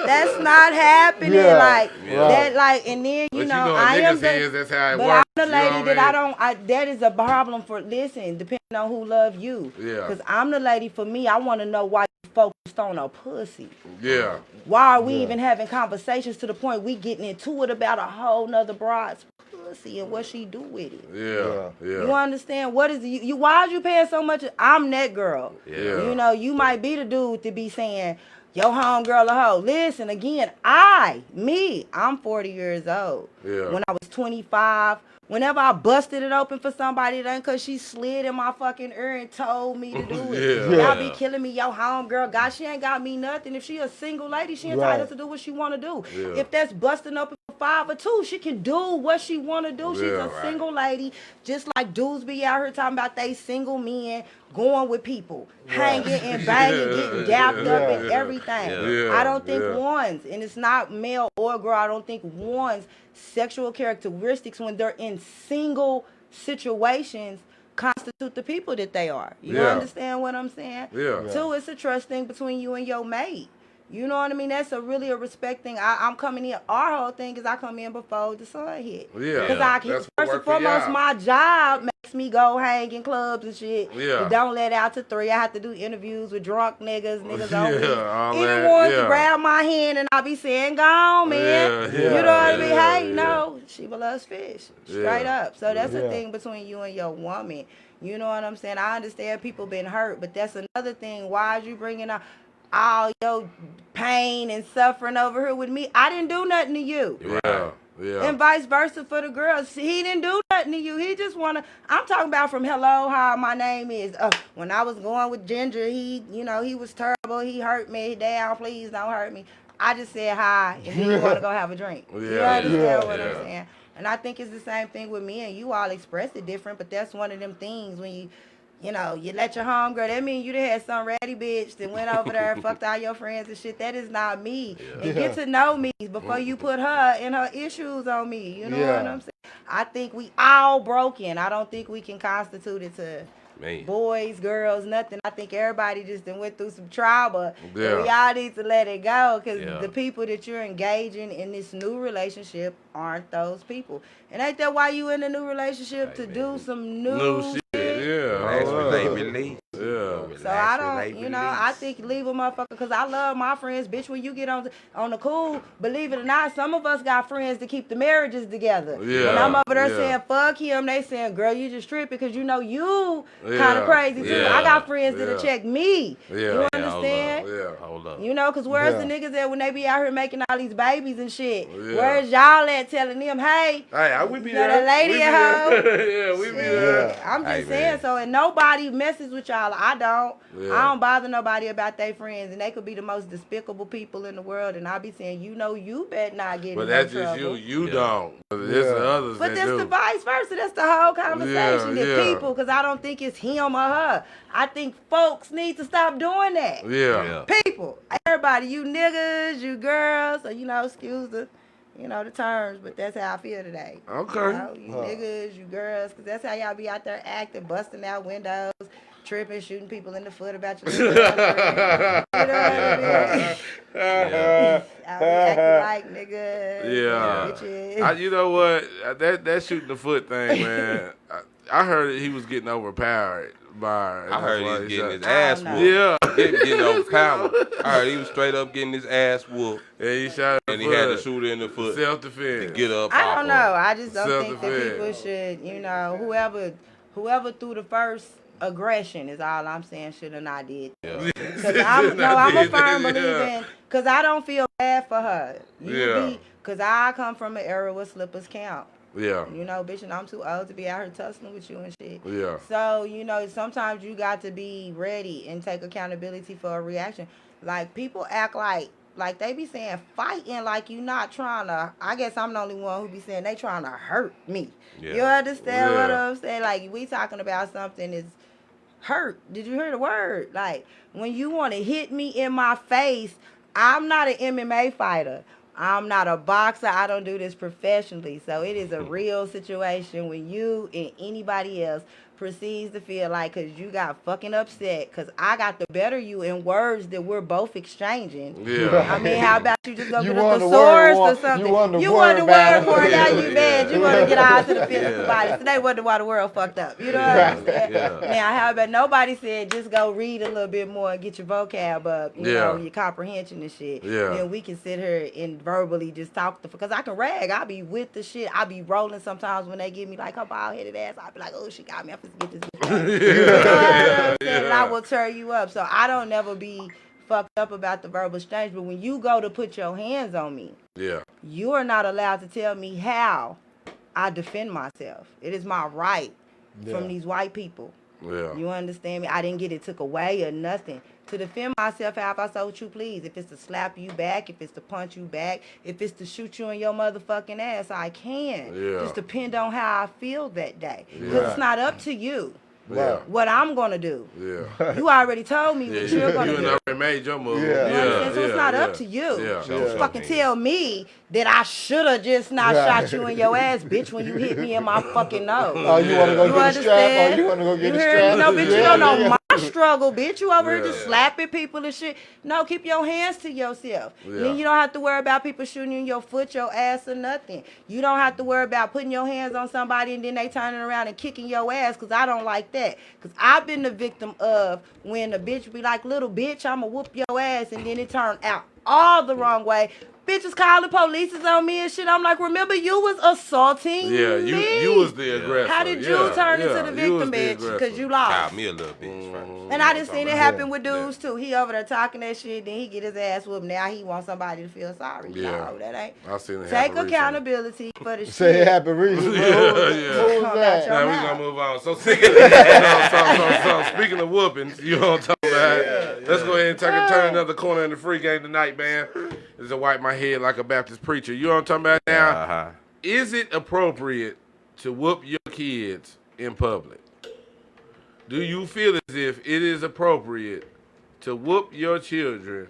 That's not happening. And then you know I am that's how it but works. I'm the lady that that is a problem for, listen, depending on who love you. Yeah. Because I'm the lady, for me, I want to know why you focused on a pussy. Yeah. Why are we even having conversations to the point we getting into it about a whole nother broad's pussy and what she do with it? Yeah. You understand? What is you? Why are you paying so much? I'm that girl. Yeah. You know, you might be the dude to be saying, yo, homegirl a hoe. Listen, again, I'm 40 years old. Yeah. When I was 25, whenever I busted it open for somebody, it ain't because she slid in my fucking ear and told me to do it. Y'all be killing me, yo, homegirl. God, she ain't got me nothing. If she a single lady, she entitled to do what she want to do. Yeah. If that's busting open for 5 or 2, she can do what she want to do. She's a single lady, just like dudes be out here talking about they single men going with people, hanging and banging, getting dapped up and everything. I don't think one's, and it's not male or girl, I don't think one's sexual characteristics when they're in single situations constitute the people that they are. You understand what I'm saying? Yeah. 2, it's a trust thing between you and your mate. You know what I mean? That's really a respect thing. I'm coming in. Our whole thing is I come in before the sun hit. Yeah. Because first and foremost, my job makes me go hang in clubs and shit. Yeah. It don't let out to 3. I have to do interviews with drunk niggas on all Either that, ones to grab my hand and I be saying, go on, man. You know what I mean? Hey, no, she loves fish. Straight up. So that's the thing between you and your woman. You know what I'm saying? I understand people been hurt, but that's another thing. Why is you bringing up all your pain and suffering over here with me? I didn't do nothing to you. Yeah. And vice versa for the girls. He didn't do nothing to you. He just I'm talking about from hello, how my name is. When I was going with Ginger, he was terrible. He hurt me down. Please don't hurt me. I just said hi, and then you want to go have a drink. You understand what I'm saying? And I think it's the same thing with me and you. All express it different, but that's one of them things when you let your homegirl, that mean you done had some ratty bitch that went over there and fucked all your friends and shit. That is not me. And get to know me before you put her and her issues on me. You know what I'm saying? I think we all broken. I don't think we can constitute it to boys, girls, nothing. I think everybody just done went through some trauma. We all need to let it go because the people that you're engaging in this new relationship aren't those people. And ain't that why you in a new relationship? To do some new shit? So I don't, I think leave a motherfucker, because I love my friends, bitch. When you get on the cool, believe it or not, some of us got friends to keep the marriages together. When I'm over there saying fuck him, they saying, girl, you just tripping because you kind of crazy too. I got friends that'll check me. You understand? Hold up. Because where's the niggas at when they be out here making all these babies and shit? Where's y'all at telling them, hey, we be there. The lady at home. We be there. I'm just saying, so, and nobody messes with y'all. I don't. I don't bother nobody about their friends, and they could be the most despicable people in the world, and I be saying, you better not get in trouble. But that's just you don't. It's the others But that that's do. the vice versa. That's the whole conversation. People, because I don't think it's him or her. I think folks need to stop doing that. People, everybody, you niggas, you girls, or excuse the terms, but that's how I feel today. Okay. You niggas, you girls, because that's how y'all be out there acting, busting out windows, tripping, shooting people in the foot about your little girlfriend. You know what I mean? I be acting like niggas. Bitches. You know what? That shooting the foot thing, man. I heard that he was getting overpowered by. I heard he was getting his ass whooped. Getting overpowered. I heard he was straight up getting his ass whooped. Yeah, he shot and he had to shoot her in the foot. Self-defense. To get up. I don't know. I just don't think that people should, whoever threw the first aggression is all I'm saying should have not did. Because I'm a firm believer, because I don't feel bad for her. Because I come from an era where slippers count. Yeah. You know, bitch, and I'm too old to be out here tussling with you and shit. Yeah. So, you know, sometimes you got to be ready and take accountability for a reaction. Like, people act like they be saying fighting like you not trying to, I guess I'm the only one who be saying they trying to hurt me. Yeah. You understand what I'm saying? Like, we talking about something is hurt. Did you hear the word? Like, when you want to hit me in my face, I'm not an MMA fighter. I'm not a boxer. I don't do this professionally. So it is a real situation when you and anybody else proceeds to feel like because you got fucking upset because I got the better you in words that we're both exchanging. Yeah. I mean, how about you just go get a won the thesaurus word or something? You won the word battle. for it. Now you mad. You want to get out to the physical Yeah. body. So they wonder why the world fucked up. You know what I'm saying? Yeah. Now, how about nobody said just go read a little bit more and get your vocab up, you know, your comprehension and shit. Yeah. Then we can sit here and verbally just talk because I can rag. I be with the shit. I be rolling sometimes when they give me like her bald headed ass. I be like, oh, she got me. I'm finna get this bitch. You know what I'm saying? And I will tear you up. So I don't never be fucked up about the verbal exchange. But when you go to put your hands on me, Yeah. you are not allowed to tell me how I defend myself. It is my right from these white people. Yeah. You understand me? I didn't get it took away or nothing. To defend myself how I so you please. If it's to slap you back, if it's to punch you back, if it's to shoot you in your motherfucking ass, I can. Yeah. Just depend on how I feel that day. Because Yeah. it's not up to you Yeah. what I'm going to do. Yeah. You already told me what you're going to You do. and already made your move. You understand? So it's not up to you. Yeah. You fucking tell me that I should have just not shot you in your ass, bitch, when you hit me in my fucking nose. Oh, you want to go get a strap? Oh, you want to go get a strap? No, bitch, you don't know my struggle, bitch. You over here Yeah. just slapping people and shit. No, keep your hands to yourself. Yeah. Then you don't have to worry about people shooting you in your foot, your ass, or nothing. You don't have to worry about putting your hands on somebody and then they turning around and kicking your ass, because I don't like that. Because I've been the victim of when a bitch be like, little bitch, I'ma whoop your ass, and then it turned out all the wrong way. Bitches calling police on me and shit. I'm like, remember you was assaulting Yeah, me. you was the aggressor. How did you turn into the you was victim, the bitch? aggressor. Because you lost. Called me a little bitch. And I just seen it happen with dudes too. He over there talking that shit, then he get his ass whooped. Now he wants somebody to feel sorry. Yeah. No, that ain't. I seen it Take happen accountability for the Say it shit. happened recently. Yeah, yeah. Who was that? Now we gonna move on. So speaking of whoopings, you know what I'm talking about. Let's go ahead and turn another corner in the free game tonight, man. Is to wipe my head like a Baptist preacher. You know what I'm talking about now? Uh-huh. Is it appropriate to whoop your kids in public? Do you feel as if it is appropriate to whoop your children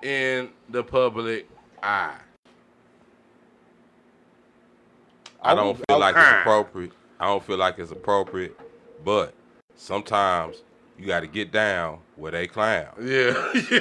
in the public eye? I don't feel like it's appropriate. I don't feel like it's appropriate, but sometimes you got to get down where they clown. Yeah. You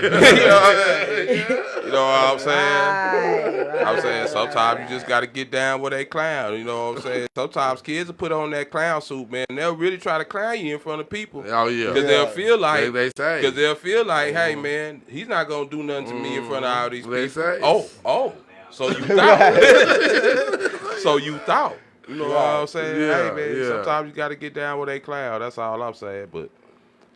know what I'm saying? I'm saying sometimes you just got to get down where they clown. You know what I'm saying? Sometimes kids will put on that clown suit, man. And they'll really try to clown you in front of people. Oh yeah. Because they'll feel like they say. Because they'll feel like, hey man, he's not gonna do nothing to me in front of all these people. They say. Oh. So you thought. So you thought. You know what I'm saying? Yeah, Hey man, yeah. sometimes you got to get down where they clown. That's all I'm saying. But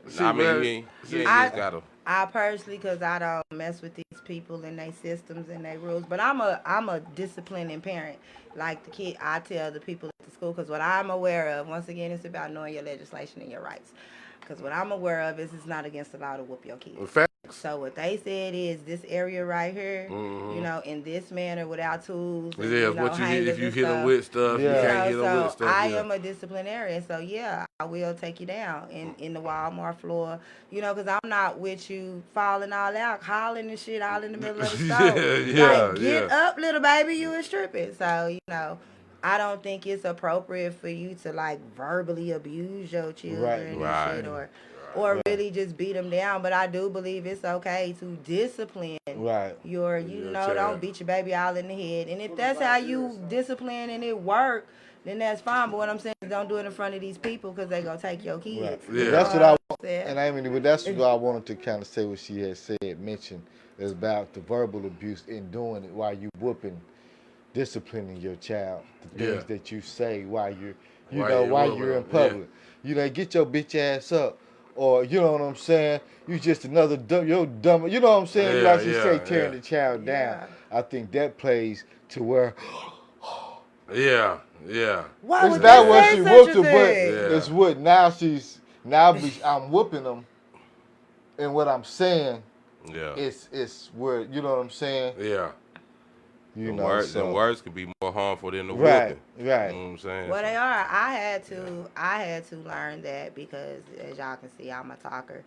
See, I mean, man, you just gotta. I personally, because I don't mess with these people and their systems and their rules, but I'm a disciplining parent. Like the kid, I tell the people at the school, because what I'm aware of, once again, it's about knowing your legislation and your rights. Because what I'm aware of is it's not against the law to whoop your kids. Facts. So what they said is this area right here, Mhm. you know, in this manner without tools. And, Yeah, you know, what you hit, hangers if you and hit them stuff. with stuff, you Yeah. can't hit them So with stuff. I yeah. am a disciplinarian, so yeah, I will take you down in the Walmart floor, you know, because I'm not with you falling all out, hollering and shit all in the middle of the store. Like, get up, little baby, you is tripping. So, you know, I don't think it's appropriate for you to, like, verbally abuse your children and shit or really just beat them down. But I do believe it's okay to discipline your, you know, don't beat your baby all in the head. And if that's how you discipline and it work, then that's fine. But what I'm saying is don't do it in front of these people because they going to take your kids. Yeah. That's what I want. And I mean, but that's what I wanted to kind of say what she had said, mentioned, is about the verbal abuse and doing it while you whooping, disciplining your child, the things that you say while you're in public. You know, get your bitch ass up. Or, you know what I'm saying, you just another dumb, you know what I'm saying? Like you say, tearing the child down. I think that plays to where Yeah, yeah. Why It's would not they what say she such whooped a her, but thing? it's what I'm whooping them, and what I'm saying Yeah. it's where, you know what I'm saying? Yeah. You The know, words, so the words could be more harmful than the right, whooping. right. You know what I'm saying? Well, they are. I had to learn that because, as y'all can see, I'm a talker.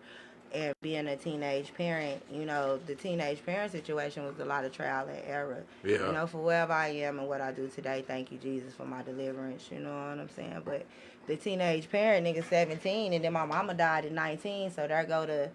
And being a teenage parent, you know, the teenage parent situation was a lot of trial and error. Yeah. You know, for wherever I am and what I do today, thank you, Jesus, for my deliverance. You know what I'm saying? But the teenage parent, nigga, 17, and then my mama died at 19, so there go the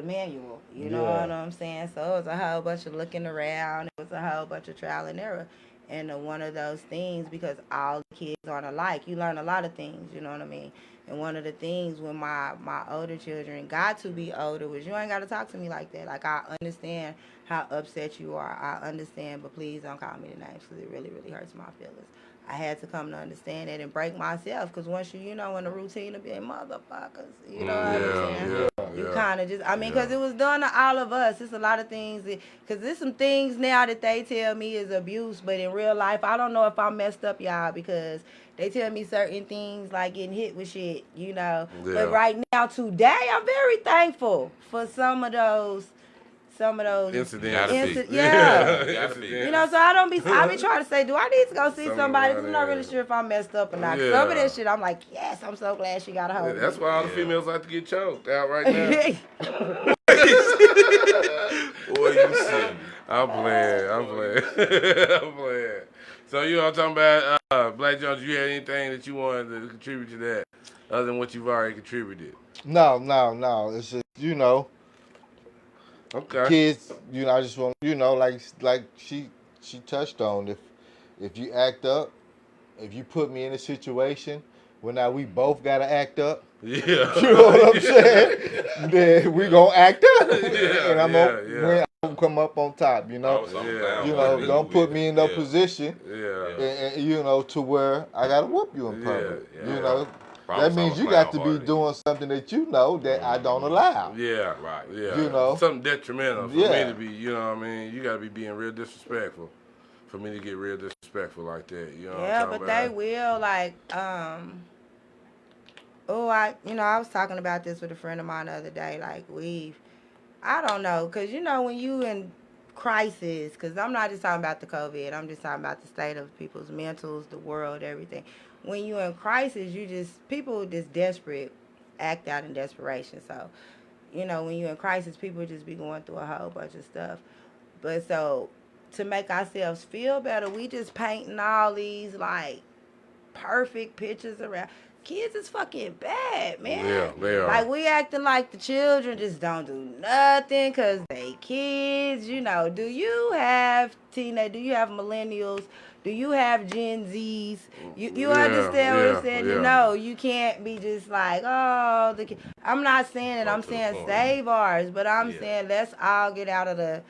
manual. You know Yeah. what I'm saying? So it was a whole bunch of looking around. It was a whole bunch of trial and error. And one of those things, because all the kids aren't alike, you learn a lot of things, you know what I mean? And one of the things when my older children got to be older was, you ain't got to talk to me like that. Like, I understand how upset you are. I understand, but please don't call me the names because it really, really hurts my feelings. I had to come to understand that and break myself, because once you know, in the routine of being motherfuckers, you know what I'm saying? You kind of just, I mean, because it was done to all of us. It's a lot of things, because there's some things now that they tell me is abuse, but in real life, I don't know if I'm messed up, y'all, because they tell me certain things like getting hit with shit, you know. Yeah. But right now, today, I'm very thankful for some of those Incidents. yeah. Gotta be. You know, so I be trying to say, do I need to go see somebody? 'Cause I'm not really sure if I'm messed up or not. Yeah. Some of that shit, I'm like, yes, I'm so glad she got a hold Yeah, of that's me. why all the females like to get choked out right now. Boy, you see. I'm playing. I'm playing. So you know what I'm talking about, Black Jones, you had anything that you wanted to contribute to that other than what you've already contributed? No. It's just, you know, Okay. kids, you know, I just want, you know, like she touched on, if you act up, if you put me in a situation where now we both gotta act up, Yeah. you know what I'm saying? Then we gonna act up, Yeah, and I'm gonna come up on top, you know. You know, don't put me in no position, and, you know, to where I gotta whoop you in public. Yeah. You know, Promise that means I'ma you play got to on be harder. doing something that you know that I don't allow. Yeah. Right. Yeah. You know? Something detrimental for Yeah. me to be, you know what I mean? You got to be being real disrespectful for me to get real disrespectful like that. You know what Yeah, I'm but talking they about? will, like, I was talking about this with a friend of mine the other day. Like, I don't know, because, you know, when you in crisis, because I'm not just talking about the COVID, I'm just talking about the state of people's mentals, the world, everything. When you in crisis, people just desperate, act out in desperation. So, you know, when you're in crisis, people just be going through a whole bunch of stuff. But so, to make ourselves feel better, we just painting all these, like, perfect pictures around. Kids is fucking bad, man. Yeah, they are. Like, we acting like the children just don't do nothing because they kids, you know. Do you have millennials? Do you have Gen Zs? You Yeah, understand what yeah, I'm saying? yeah. No, you can't be just like, oh, I'm not saying that. I'm saying save ours, but I'm saying let's all get out of the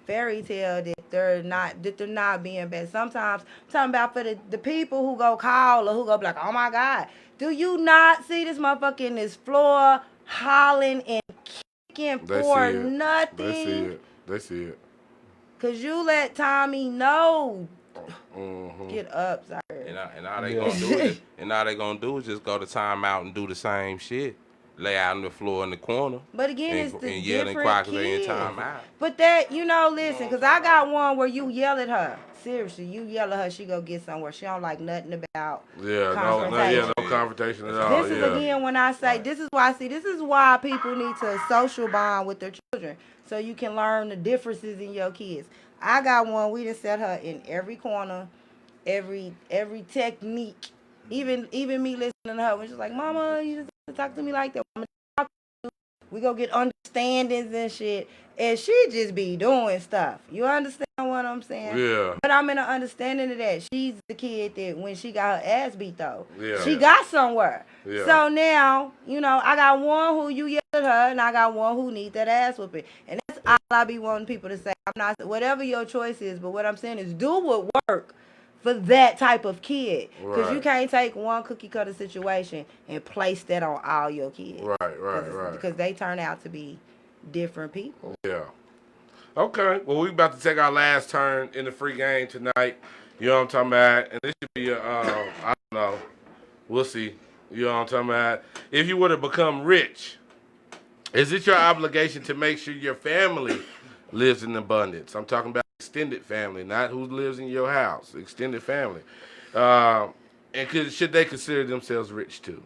fairy tale that they're not being bad. Sometimes I'm talking about for the people who go call or who go be like, oh my God, do you not see this motherfucker in this floor hollering and kicking They for see it. nothing? They see it. Cause you let Tommy know. Mm-hmm. Get up, sorry. And all they gonna do is, just go to timeout and do the same shit. Lay out on the floor in the corner. But again, and, it's the and yell and different cry 'cause they in kids. timeout. But that, you know, listen, because I got one where you yell at her. Seriously, you yell at her, she go get somewhere. She don't like nothing about confrontation. No confrontation at all. This is again when I say, this is why people need to social bond with their children. So you can learn the differences in your kids. I got one, we just set her in every corner, every technique. Even me listening to her when she's like, Mama, you just talk to me like that. We go get understandings and shit. And she just be doing stuff. You understand what I'm saying? Yeah. But I'm in an understanding of that. She's the kid that when she got her ass beat though, Yeah. she got somewhere. Yeah. So now, you know, I got one who you yell at her and I got one who need that ass whooping. And that's all I be wanting people to say. I'm not, whatever your choice is, but what I'm saying is do what work for that type of kid. Because you can't take one cookie cutter situation and place that on all your kids. Right. Because they turn out to be different people. Yeah. Okay. Well, we about to take our last turn in the free game tonight. You know what I'm talking about? And this should be a, I don't know. We'll see. You know what I'm talking about? If you were to become rich, is it your obligation to make sure your family lives in abundance? I'm talking about extended family, not who lives in your house. Extended family. And should they consider themselves rich too?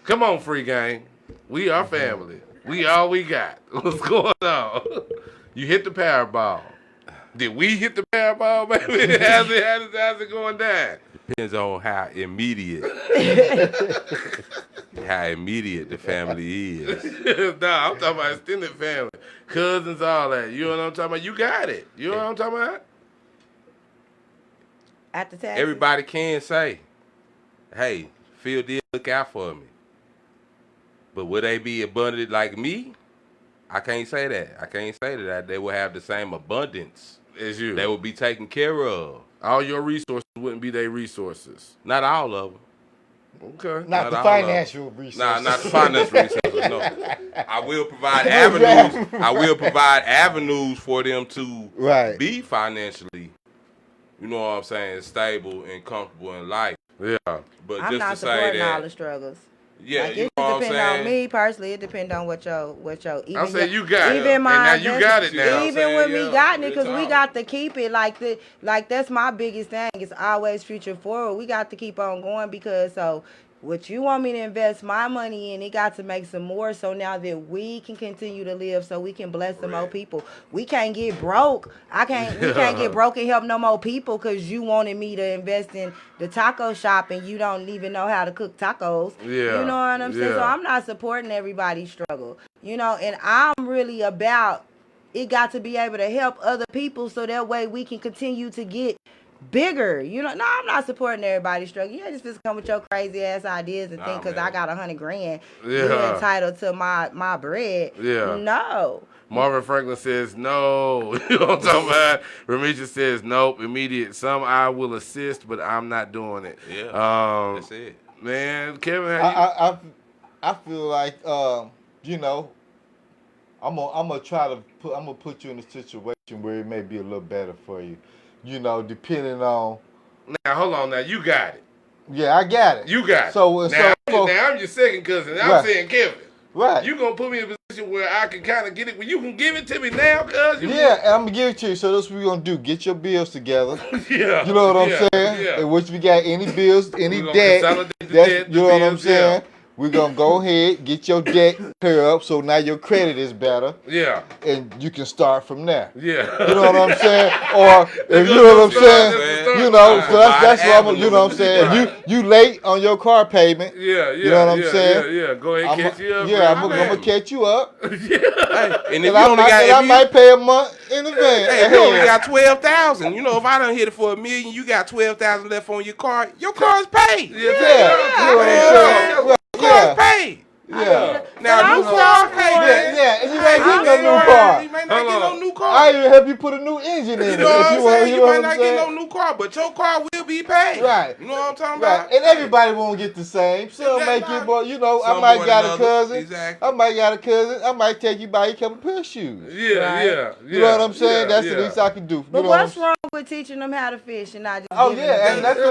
Come on, free gang. We are family. We all we got. What's going on? You hit the Powerball. Did we hit the Powerball, baby? How's it going down? Depends on how immediate the family is. Nah, I'm talking about extended family. Cousins, all that. You know what I'm talking about? You got it. You know what I'm talking about? At the taxes. Everybody can say, hey, Phil did look out for me. But would they be abundant like me? I can't say that. I can't say that they will have the same abundance as you. They will be taken care of. All your resources wouldn't be their resources. Not all of them. Okay. Not the financial resources. Nah, not the financial resources. No. I will provide avenues. I will provide avenues for them to be financially, you know what I'm saying, stable and comfortable in life. Yeah. But I'm just not to say supporting that all the struggles. Yeah, like, you it know what I'm depend saying? on me personally. It depends on what your even I'm saying you got it. even my And now you got it now. even with me gotten it, because Real we talk. got to keep it like that's my biggest thing. It's always future forward. We got to keep on going, because what you want me to invest my money in, it got to make some more, so now that we can continue to live, so we can bless some more people. We can't get broke. We can't get broke and help no more people because you wanted me to invest in the taco shop and you don't even know how to cook tacos. Yeah. You know what I'm saying? So I'm not supporting everybody's struggle. You know, and I'm really about it got to be able to help other people so that way we can continue to get bigger. You know, no, I'm not supporting everybody's struggle. You just come with your crazy ass ideas and think because I got $100,000, you're entitled to my bread. Yeah. No. Marvin Franklin says no. You know what I'm talking about? Remisha says nope. Immediate. Some I will assist, but I'm not doing it. Yeah. That's it. Man, Kevin, I feel like you know, I'm gonna put you in a situation where it may be a little better for you. You know, depending on. Now hold on. Now you got it. Yeah, I got it. You got it. So now I'm your second cousin. I'm saying Kevin. Right. You gonna put me in a position where I can kind of get it. Well, you can give it to me now, cuz. Yeah, and I'm gonna give it to you. So that's what we're gonna do. Get your bills together. Yeah. You know what I'm saying? Yeah. And which we got any bills, any We gonna debt. consolidate the debt, You know what I'm bills, saying? We're gonna go ahead, get your debt clear up, so now your credit is better. Yeah. And you can start from there. Yeah. You know what I'm saying? Or if you know what I'm saying, you know, so that's what I'm. You know what I'm saying? If you late on your car payment. Yeah. You know what I'm saying? Yeah. Go ahead and catch you up. Yeah, I'm gonna catch you up. Hey, and if I might pay a month in advance. Hey, if you only got 12,000, you know, if I done hit it for $1 million, you got 12,000 left on your car. Your car's paid. Yeah. You know what I'm saying? Car's paid. Yeah. Now, new car, hey, man. Yeah, and you ain't getting no new car. You may not get no new car. I even help you put a new engine in it. You know what I'm saying? You might what not I'm get saying? no new car, but your car will be paid. Right. You know what I'm talking Right. about? And everybody won't get the same. Some may get more, you know, I might got a cousin. Exactly. I might got a cousin. I might take you buy you a couple pair of shoes. Yeah. You know what I'm saying? That's the least I can do. But what's wrong with teaching them how to fish and not just Oh, giving yeah, them and that's the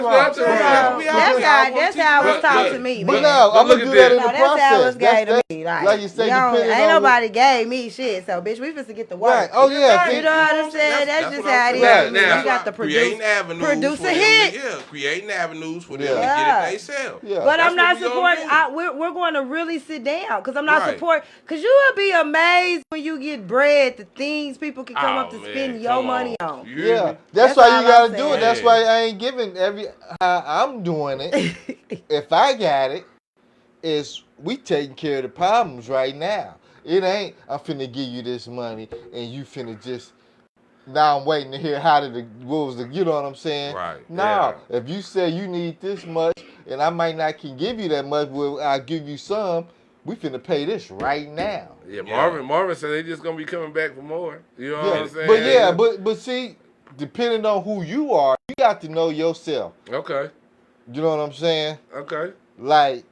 wrong. That's how it was taught to me. But no, I'm going to do that in the That's how it was process. gave to me. Like you say, depending ain't on nobody gave me shit, so bitch, we finna get the work. Right. Oh, yeah. You know what I'm saying? That's just how it is. Right. You Now, got to creating avenues produce for a them hit. creating avenues for them to get it themselves. Yeah. But I'm not That's what we supporting. We're going to really sit down because I'm not Right. supporting. Because you will be amazed when you get bread, the things people can come Oh, up to man, spend your come money on. on. You hear Yeah, me? that's That's why all you gotta I'm do it. saying. That's why I ain't giving how I'm doing it. If I got it, is we taking care of the problems right now. It ain't I'm finna give you this money and you finna just now I'm waiting to hear you know what I'm saying? Right. No, if you say you need this much and I might not can give you that much, well I'll give you some. We finna pay this right now. Yeah. Marvin said they just gonna be coming back for more. You know what I'm saying? But yeah, but see, depending on who you are, you got to know yourself. Okay. You know what I'm saying? Okay. Like,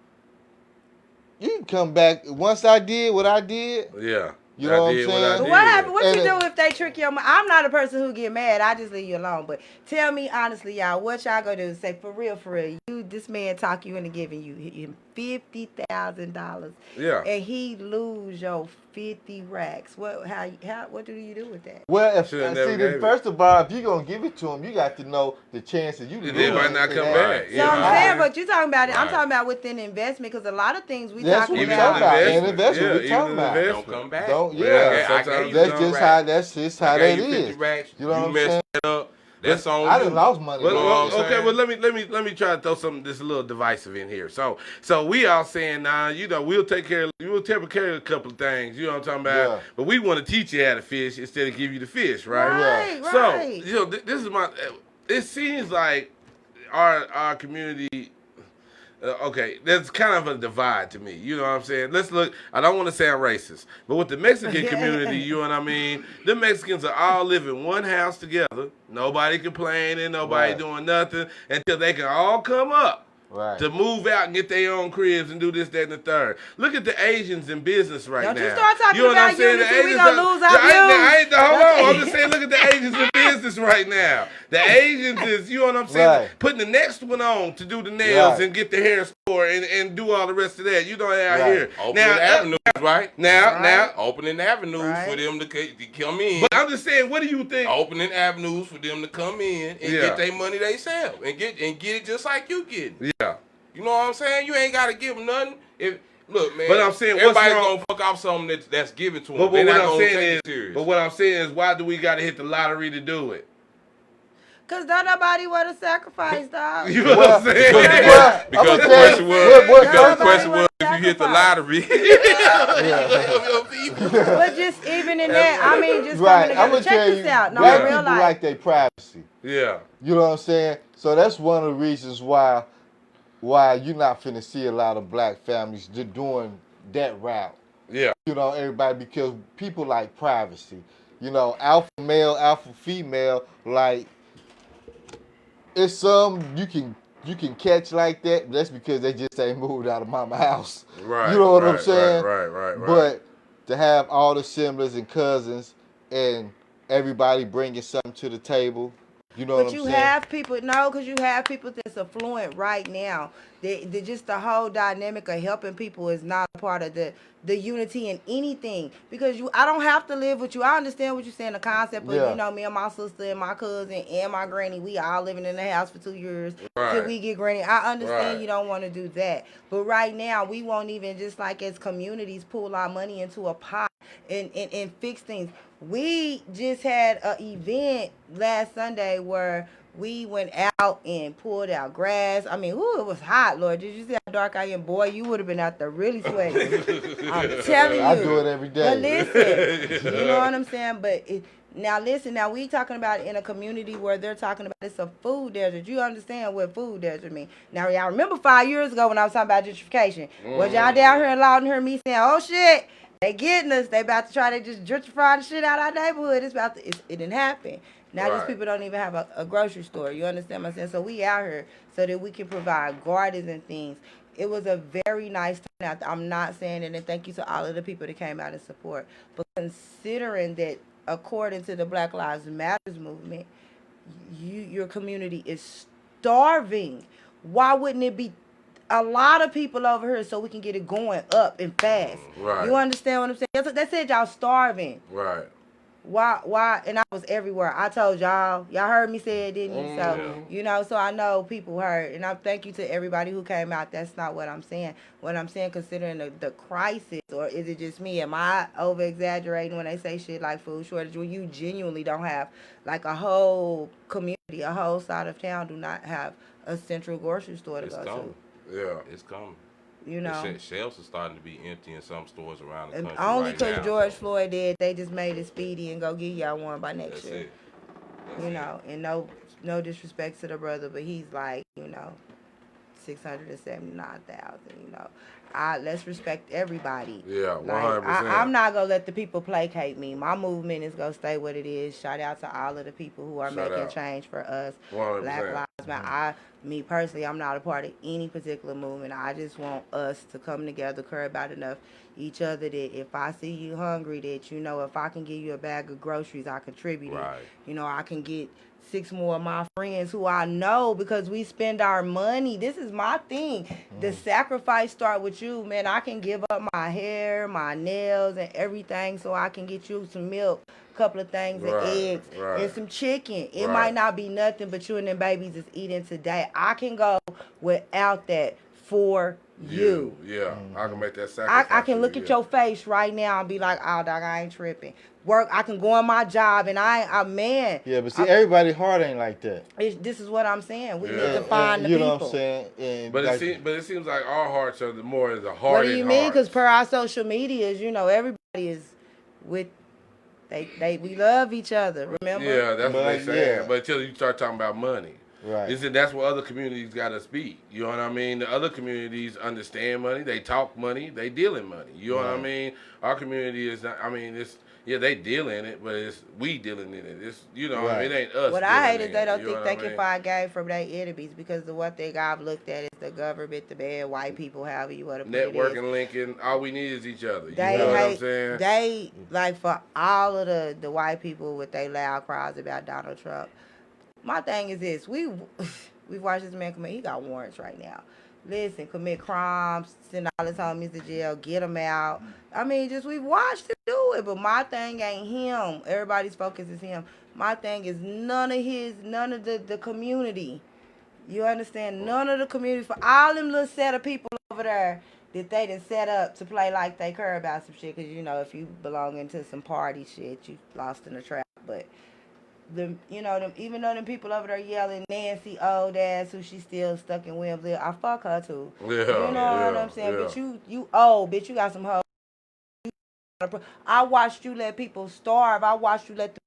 you can come back. Once I did what I did, Yeah. You know what I'm saying? But what happened? What you do if they trick your mind? I'm not a person who get mad. I just leave you alone. But tell me honestly, y'all, what y'all gonna do? Say for real, this man talk you into giving you him $50,000. Yeah. And he lose your 50 racks. What do you do with that? Well, first of all, if you're gonna give it to him, you got to know the chances you lose. They might not come back. So I'm saying, but you talking about it. I'm talking about within investment because a lot of things we talking about. An investment we talking about. Don't come back. That's just how that is. You know what I'm saying? That's on. I done lost money. Okay, well let me try to throw something that's a little divisive in here. So we all saying we'll take care of a couple of things. You know what I'm talking about? Yeah. But we want to teach you how to fish instead of give you the fish, right? Right. So this is my. It seems like our community. Okay, there's kind of a divide to me. You know what I'm saying? Let's look. I don't want to sound racist, but with the Mexican community, you know what I mean? The Mexicans are all live in one house together. Nobody complaining, nobody doing nothing until they can all come up. Right. To move out and get their own cribs and do this, that, and the third. Look at the Asians in business right now. Don't you start talking about unity, we gonna lose our views. Hold on, I'm just saying, look at the Asians in business right now. The Asians is, you know what I'm saying, putting the next one on to do the nails and get the hair store and do all the rest of that. You know out here. Opening avenues, right? Now. Opening avenues for them to come in. But I'm just saying, what do you think? Opening avenues for them to come in and get their money they sell and get it just like you get. Yeah. You know what I'm saying? You ain't got to give them nothing. Look, man. But I'm saying, everybody's gonna fuck off something that's given to them. But what I'm saying is, why do we got to hit the lottery to do it? Cause don't nobody want to sacrifice, dog. You know what I'm saying? Because the question was, if you hit the lottery. But just even in that, I mean, just I'm gonna check this out. No, black in real people life. like their privacy. Yeah. You know what I'm saying? So that's one of the reasons why you're not finna see a lot of black families doing that route. Yeah. You know, everybody, because people like privacy. You know, alpha male, alpha female, like, it's some you can catch like that, but that's because they just ain't moved out of mama's house. Right. You know what I'm saying? Right. But to have all the siblings and cousins and everybody bringing something to the table, you know what I'm saying? But you have people, because you have people that's affluent right now. Just the whole dynamic of helping people is not a part of the unity in anything. Because I don't have to live with you. I understand what you're saying, the concept of, me and my sister and my cousin and my granny, we all living in the house for 2 years till we get granny. I understand you don't want to do that. But right now, we won't even, just like as communities, pull our money into a pot and fix things. We just had an event last Sunday where we went out and pulled out grass. I mean, it was hot, Lord. Did you see how dark I am? Boy, you would have been out there really sweating. I'm telling you. I do it every day. But listen, you know what I'm saying? But now we talking about it in a community where they're talking about it's a food desert. You understand what food desert mean? Now, y'all remember 5 years ago when I was talking about gentrification. Was y'all down here and loud and hear me saying, oh, shit, they getting us. They about to try to just gentrify the shit out of our neighborhood. It didn't happen. Now these people don't even have a grocery store. You understand what I'm saying? So we out here so that we can provide gardens and things. It was a very nice turnout. I'm not saying it, and thank you to all of the people that came out and support. But considering that, according to the Black Lives Matters movement, your community is starving. Why wouldn't it be a lot of people over here so we can get it going up and fast? Right. You understand what I'm saying? They said y'all starving. Right. Why? And I was everywhere. I told y'all heard me say it, didn't you? So, so I know people heard. And I thank you to everybody who came out. That's not what I'm saying. What I'm saying, considering the crisis, or is it just me? Am I over-exaggerating when they say shit like food shortage, when you genuinely don't have, like, a whole community, a whole side of town do not have a central grocery store to go to? Yeah. It's coming. You know, shelves are starting to be empty in some stores around the country. Only because George Floyd did, they just made it speedy and go give y'all one by next year. And no disrespect to the brother, but he's like, 679,000. Let's respect everybody. Yeah, 100%. I'm not gonna let the people placate me. My movement is gonna stay what it is. Shout out to all of the people who are making change for us. 100%. Black Lives man, me personally, I'm not a part of any particular movement. I just want us to come together, care about enough each other that if I see you hungry, that, you know, if I can give you a bag of groceries, I contribute it. You know, I can get 6 more of my friends who I know because we spend our money. This is my thing. The sacrifice start with you, man. I can give up my hair, my nails, and everything so I can get you some milk, a couple of things, and eggs, and some chicken. It might not be nothing, but you and them babies is eating today. I can go without that for you. Yeah, I can make that sacrifice. I can look at your face right now and be like, oh, dog, I ain't tripping. Work, I can go on my job, and man. Yeah, but see, everybody's heart ain't like that. This is what I'm saying. We need to find the people. You know what I'm saying? And but it seems like our hearts are more the hard. What do you mean? Because per our social medias, you know, everybody is with. We love each other. Remember? Yeah, that's what they say. Yeah. But until you start talking about money. Right. That's what other communities got to speak. You know what I mean? The other communities understand money. They talk money. They deal in money. You know what I mean? Our community is not, I mean, they deal in it, but it's we dealing in it. It's, you know, it ain't us. What I hate is they don't think they can find game from their enemies because the one thing I've looked at is the government, the bad white people, however you want to put it. Networking, linking, all we need is each other. You know what I'm saying? They, like, for all of the white people with their loud cries about Donald Trump, my thing is this. We've watched this man commit. He got warrants right now. Listen, commit crimes, send all his homies to jail, get them out. I mean, we've watched him do it, but my thing ain't him. Everybody's focus is him. My thing is none of the community. You understand? None of the community, for all them little set of people over there that they done set up to play like they care about some shit. Because, you know, if you belong into some party shit, you lost in the trap. But even though them people over there yelling Nancy old ass who she still stuck in Wembley, I fuck her too. Yeah, you know what I'm saying? But you old, bitch, you got some hoes. I watched you let people starve. I watched you let the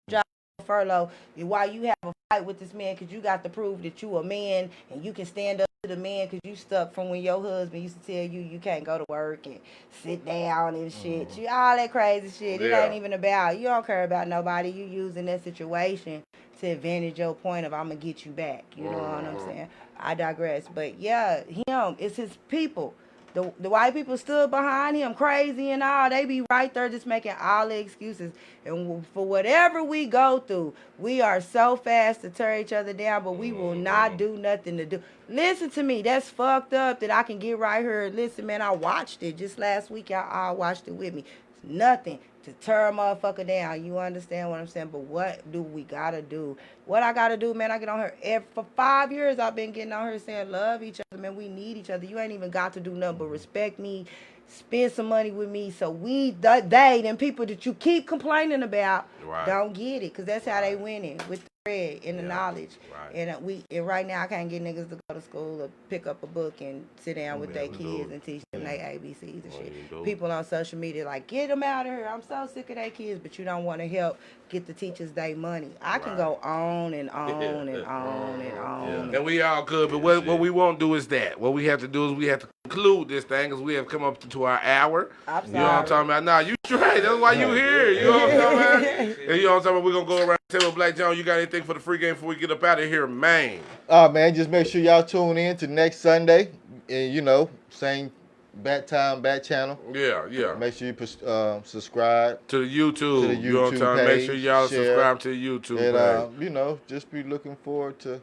job furlough. And while you have a fight with this man, because you got to prove that you a man and you can stand up to the man because you stuck from when your husband used to tell you can't go to work and sit down and shit. You all that crazy shit. It ain't even about. You don't care about nobody. You using that situation to advantage your point of I'm going to get you back. You know what I'm saying? I digress. But yeah, him, it's his people. The white people stood behind him crazy and all. They be right there just making all the excuses. And for whatever we go through, we are so fast to tear each other down, but we will not do nothing to do. Listen to me. That's fucked up that I can get right here. Listen, man, I watched it just last week. Y'all all watched it with me. It's nothing to tear a motherfucker down. You understand what I'm saying? But what do we gotta do? What I gotta do, man, I get on her. For 5 years, I've been getting on her saying, love each other, man. We need each other. You ain't even got to do nothing but respect me, spend some money with me. So them people that you keep complaining about, don't get it. Because that's how they winning, with the bread and the knowledge. And right now, I can't get niggas to go to school or pick up a book and sit down with their kids and teach them their ABCs and shit. People on social media like, get them out of here. I'm so sick of their kids, but you don't want to help get the teachers their money. I can go on and on and on and on. And we all could, but what we won't do is that. What we have to do is we have to conclude this thing because we have come up to our hour. I'm sorry. You know what I'm talking about? Nah, you straight. That's why you here. You know what I'm talking about? And you know what I'm talking about? We're going to go around and tell Black John, you got anything for the free game before we get up out of here, man? Man, just make sure y'all tune in to next Sunday. And, you know, same bat time, bat channel. Yeah. Make sure you subscribe to the YouTube. You know what I'm talking about? Make sure y'all subscribe to the YouTube. And, you know, just be looking forward to,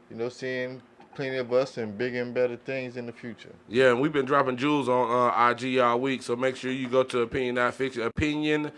you know, seeing plenty of us and bigger and better things in the future. Yeah, and we've been dropping jewels on IG all week, so make sure you go to Opinion Not Fiction. Opinion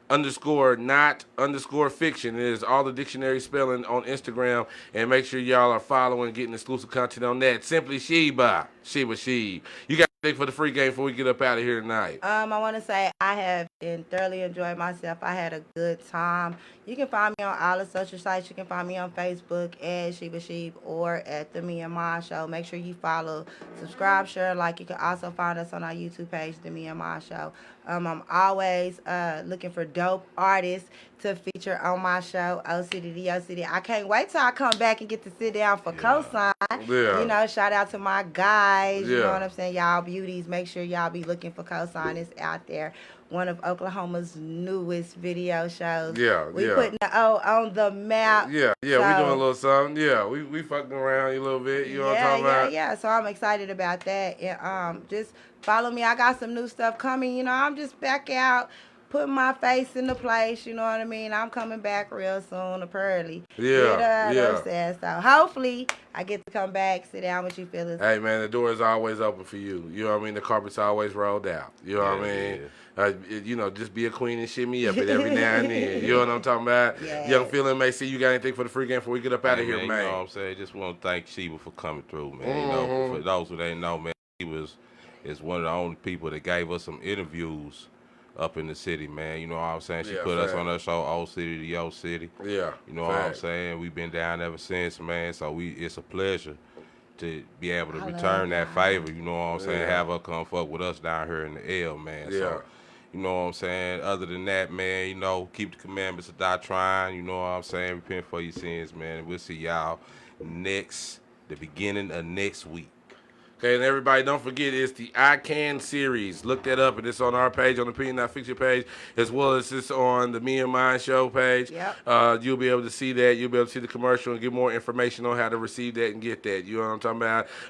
_not _fiction. It is all the dictionary spelling on Instagram, and make sure y'all are following, getting exclusive content on that. Simply Sheba. You got anything for the free game before we get up out of here tonight? I want to say I have thoroughly enjoyed myself. I had a good time. You can find me on all the social sites. You can find me on Facebook at Sheba Sheeb or at The Me and Ma Show. Make sure you follow, subscribe, share, like. You can also find us on our YouTube page, The Me and Ma Show. I'm always looking for dope artists to feature on my show, OCD to OCD. I can't wait till I come back and get to sit down for cosign. You know, shout out to my guys. You know what I'm saying? Y'all beauties. Make sure y'all be looking for cosign. It's out there. One of Oklahoma's newest video shows. Yeah, we putting the O on the map. Yeah, we doing a little something. Yeah, we fucking around a little bit. You know what I'm talking about? Yeah. So I'm excited about that. And just follow me. I got some new stuff coming. You know, I'm just back out, putting my face in the place. You know what I mean? I'm coming back real soon, apparently. Yeah. So hopefully I get to come back, sit down with you fellas. Hey man, the door is always open for you. You know what I mean? The carpet's always rolled out. You know what I mean? You know, just be a queen and shimmy up it every now and then. You know what I'm talking about? Yeah. Young Feeling, may see you got anything for the free game before we get up out of here, man. You know what I'm saying? Just want to thank Sheba for coming through, man. You know, for those who didn't know, man, he is one of the only people that gave us some interviews up in the city, man. You know what I'm saying? She put us on her show, Old City to Yo City. Yeah. You know what I'm saying? We've been down ever since, man. So it's a pleasure to be able to return that favor. You know what I'm saying? Have her come fuck with us down here in the L, man. Yeah. So, you know what I'm saying? Other than that, man, you know, keep the commandments of die trying. You know what I'm saying? Repent for your sins, man. And we'll see y'all the beginning of next week. Okay, and everybody, don't forget, it's the I Can series. Look that up, and it's on our page, on the Opinion Not Fiction page, as well as it's on the Me and Mine show page. Yep. You'll be able to see that. You'll be able to see the commercial and get more information on how to receive that and get that. You know what I'm talking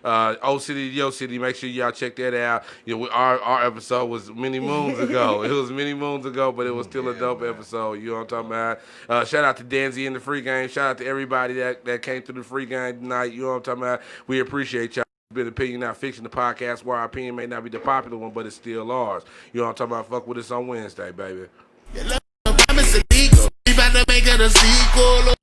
about? Old City to Yo City, make sure y'all check that out. You know, our episode was many moons ago. It was many moons ago, but it was still a dope episode. You know what I'm talking about? Shout out to Danzy in the free game. Shout out to everybody that came through the free game tonight. You know what I'm talking about? We appreciate y'all. Been Opinion Not Fiction, the podcast where our opinion may not be the popular one, but it's still ours. You know what I'm talking about? Fuck with us on Wednesday, baby. It's illegal. We about to make it a sequel.